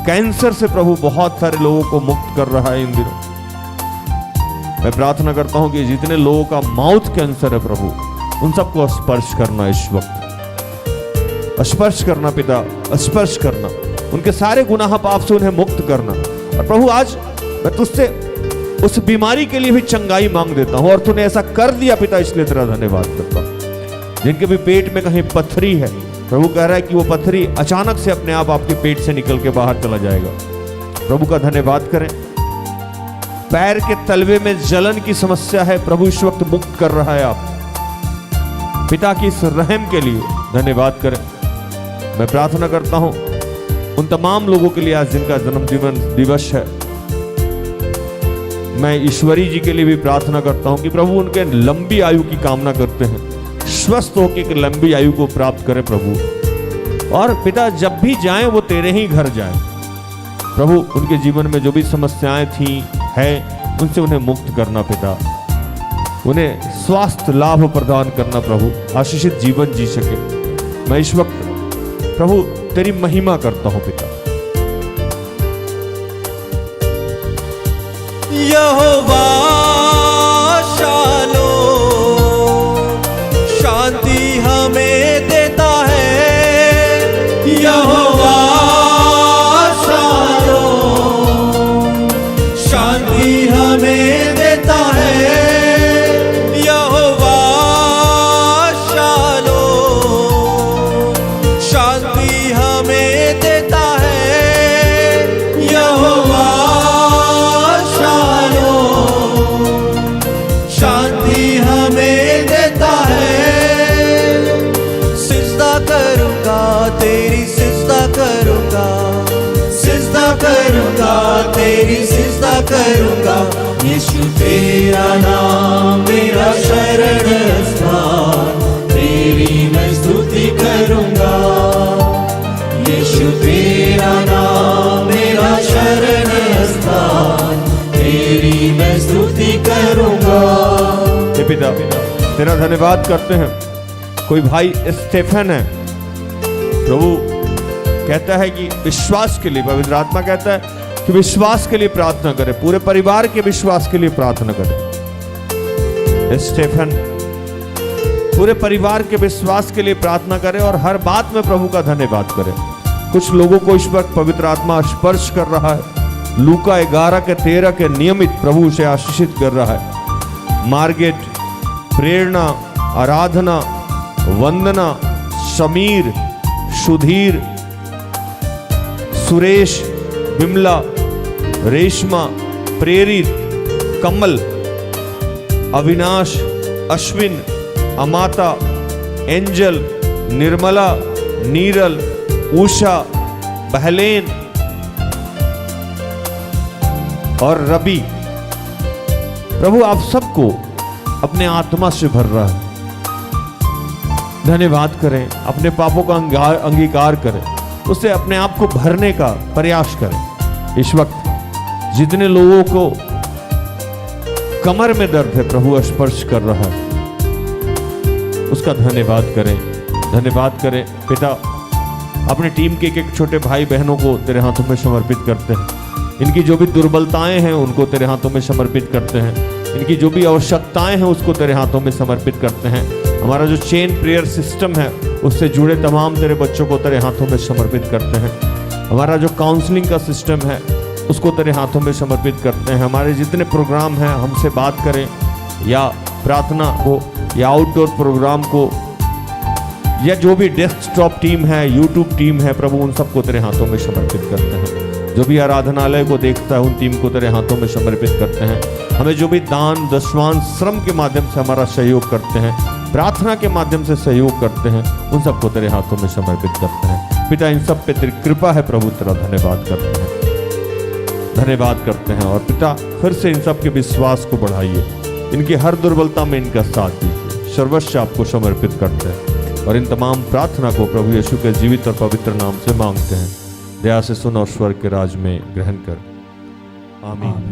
कैंसर से प्रभु बहुत सारे लोगों को मुक्त कर रहा है इन दिनों। मैं प्रार्थना करता हूं कि जितने लोगों का माउथ कैंसर है प्रभु, उन सबको स्पर्श करना, इस वक्त स्पर्श करना पिता, स्पर्श करना, उनके सारे गुनाह पाप से उन्हें मुक्त करना। और प्रभु आज मैं तुझसे उस बीमारी के लिए भी चंगाई मांग देता हूं, और तूने ऐसा कर दिया पिता, इसलिए तेरा धन्यवाद करता हूं। जिनके भी पेट में कहीं पत्थरी है, प्रभु कह रहा है कि वो पत्थरी अचानक से अपने आप आपके पेट से निकल के बाहर चला जाएगा। प्रभु का धन्यवाद करें। पैर के तलवे में जलन की समस्या है, प्रभु इस वक्त मुक्त कर रहा है आप। पिता की इस रहम के लिए धन्यवाद करें। मैं प्रार्थना करता हूं उन तमाम लोगों के लिए आज जिनका जन्म दिवस है। मैं ईश्वरी जी के लिए भी प्रार्थना करता हूं कि प्रभु उनके लंबी आयु की कामना करते हैं, स्वस्थ होकर एक लंबी आयु को प्राप्त करें प्रभु। और पिता जब भी जाएं वो तेरे ही घर जाएं। प्रभु उनके जीवन में जो भी समस्याएं थी है, उनसे उन्हें मुक्त करना पिता, उन्हें स्वास्थ्य लाभ प्रदान करना प्रभु, आशीषित जीवन जी सके। मैं इस वक्त प्रभु तेरी महिमा करता हूं पिता। यहोवा शालोम, शांति हमें देता है। यहोवा शालोम, शांति हमें देता है। यहोवा शालोम, शांति हमें देता है। यहोवा शांति हमें देता है। सिजदा करूंगा तेरी, सिजदा करूंगा, सिजदा करूंगा तेरी, सिजदा करूंगा। यीशु तेरा नाम मेरा शरण स्थान, तेरी मैं स्तुति करूंगा। यीशु तेरा नाम मेरा शरण स्थान, तेरी मैं स्तुति करूंगा। हे पिता तेरा धन्यवाद करते हैं। कोई भाई स्टेफन है, प्रभु कहता है कि विश्वास के लिए, पवित्र आत्मा कहता है कि विश्वास के लिए प्रार्थना करें, पूरे परिवार के विश्वास के लिए प्रार्थना करें। स्टेफन पूरे परिवार के विश्वास के लिए प्रार्थना करें और हर बात में प्रभु का धन्यवाद करें। कुछ लोगों को इस वक्त पवित्र आत्मा स्पर्श कर रहा है। लूका 11:13 के नियमित प्रभु उसे आशीषित कर रहा है। मार्गेट, प्रेरणा, आराधना, वंदना, समीर, सुधीर, सुरेश, बिमला, रेशमा, प्रेरित, कमल, अविनाश, अश्विन, अमाता, एंजल, निर्मला, नीरल, उषा, बहलेन और रवि, प्रभु आप सबको अपने आत्मा से भर रहा है। धन्यवाद करें, अपने पापों का अंगीकार करें, उससे अपने आप को भरने का प्रयास करें। इस वक्त जितने लोगों को कमर में दर्द है, प्रभु स्पर्श कर रहा है, उसका धन्यवाद करें। धन्यवाद करें पिता, अपनी टीम के एक छोटे भाई बहनों को तेरे हाथों में समर्पित करते हैं। इनकी जो भी दुर्बलताएं हैं उनको तेरे हाथों में समर्पित करते हैं। इनकी जो भी आवश्यकताएं हैं उसको तेरे हाथों में समर्पित करते हैं। हमारा जो चेन प्रेयर सिस्टम है उससे जुड़े तमाम तेरे बच्चों को तेरे हाथों में समर्पित करते हैं। हमारा जो काउंसलिंग का सिस्टम है उसको तेरे हाथों में समर्पित करते हैं। हमारे जितने प्रोग्राम हैं, हमसे बात करें या प्रार्थना को या आउटडोर प्रोग्राम को या जो भी डेस्कटॉप टीम है, यूट्यूब टीम है, प्रभु उन सबको तेरे हाथों में समर्पित करते हैं। जो भी आराधनालय को देखता है उन टीम को तेरे हाथों में समर्पित करते हैं। हमें जो भी दान दशवान श्रम के माध्यम से हमारा सहयोग करते हैं, प्रार्थना के माध्यम से सहयोग करते हैं, उन सबको तेरे हाथों में समर्पित करते हैं। पिता, इन सब पे तेरी कृपा है प्रभु, तेरा धन्यवाद करते हैं, धन्यवाद करते हैं। और पिता, फिर से इन सब के विश्वास को बढ़ाइए, इनकी हर दुर्बलता में इनका साथ दीजिए। सर्वस्व आपको समर्पित करते हैं और इन तमाम प्रार्थना को प्रभु यीशु के जीवित और पवित्र नाम से मांगते हैं। दया से सुन और स्वर्ग के राज में ग्रहण कर। आमीन।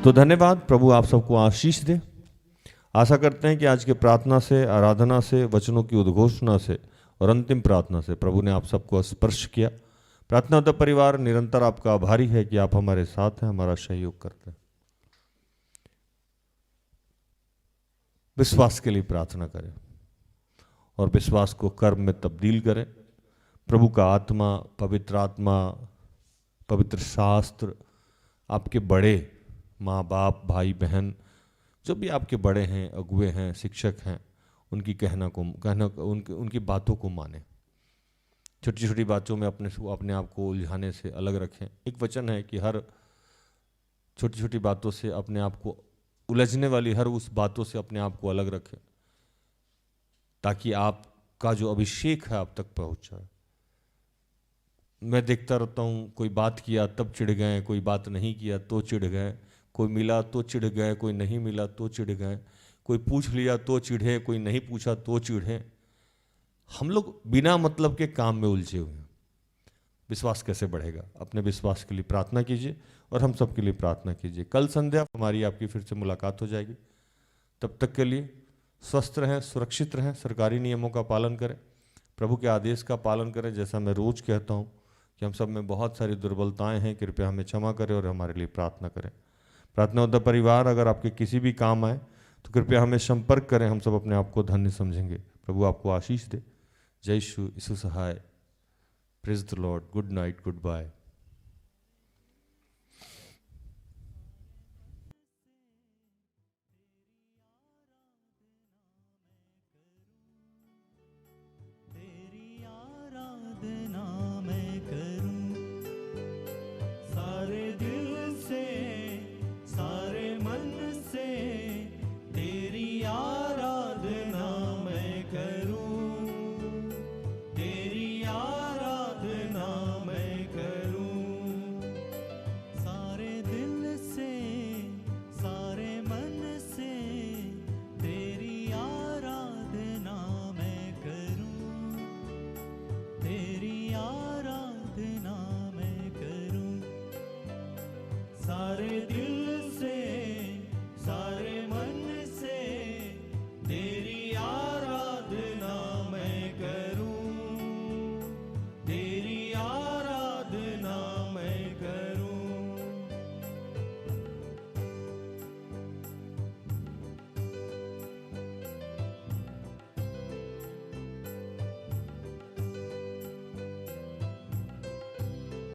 तो धन्यवाद, प्रभु आप सबको आशीष दे। आशा करते हैं कि आज के प्रार्थना से, आराधना से, वचनों की उद्घोषणा से और अंतिम प्रार्थना से प्रभु ने आप सबको स्पर्श किया। प्रार्थना द परिवार निरंतर आपका आभारी है कि आप हमारे साथ हैं, हमारा सहयोग करते हैं। विश्वास के लिए प्रार्थना करें और विश्वास को कर्म में तब्दील करें। प्रभु का आत्मा, पवित्र आत्मा, पवित्र शास्त्र, आपके बड़े माँ बाप, भाई बहन, जो भी आपके बड़े हैं, अगुए हैं, शिक्षक हैं, उनकी उनकी बातों को माने। छोटी छोटी बातों में अपने आप को उलझाने से अलग रखें। एक वचन है कि हर छोटी छोटी बातों से अपने आप को, उलझने वाली हर उस बातों से अपने आप को अलग रखें, ताकि आपका जो अभिषेक है आप तक पहुंच जाए। मैं देखता रहता हूँ, कोई बात किया तब चिढ़ गए, कोई बात नहीं किया तो चिढ़ गए, कोई मिला तो चिढ़ गए, कोई नहीं मिला तो चिढ़ गए, कोई पूछ लिया तो चिढ़े, कोई नहीं पूछा तो चिढ़े। हम लोग बिना मतलब के काम में उलझे हुए हैं। विश्वास कैसे बढ़ेगा? अपने विश्वास के लिए प्रार्थना कीजिए और हम सब के लिए प्रार्थना कीजिए। कल संध्या हमारी आपकी फिर से मुलाकात हो जाएगी। तब तक के लिए स्वस्थ रहें, सुरक्षित रहें, सरकारी नियमों का पालन करें, प्रभु के आदेश का पालन करें। जैसा मैं रोज कहता हूँ कि हम सब में बहुत सारी दुर्बलताएं हैं, कृपया हमें क्षमा करें और हमारे लिए प्रार्थना करें। प्रार्थना उद्धार परिवार अगर आपके किसी भी काम आए तो कृपया हमें संपर्क करें, हम सब अपने आप को धन्य समझेंगे। प्रभु आपको आशीष दे। जय यीशु सहाय। Praise the lord. Good night, good bye.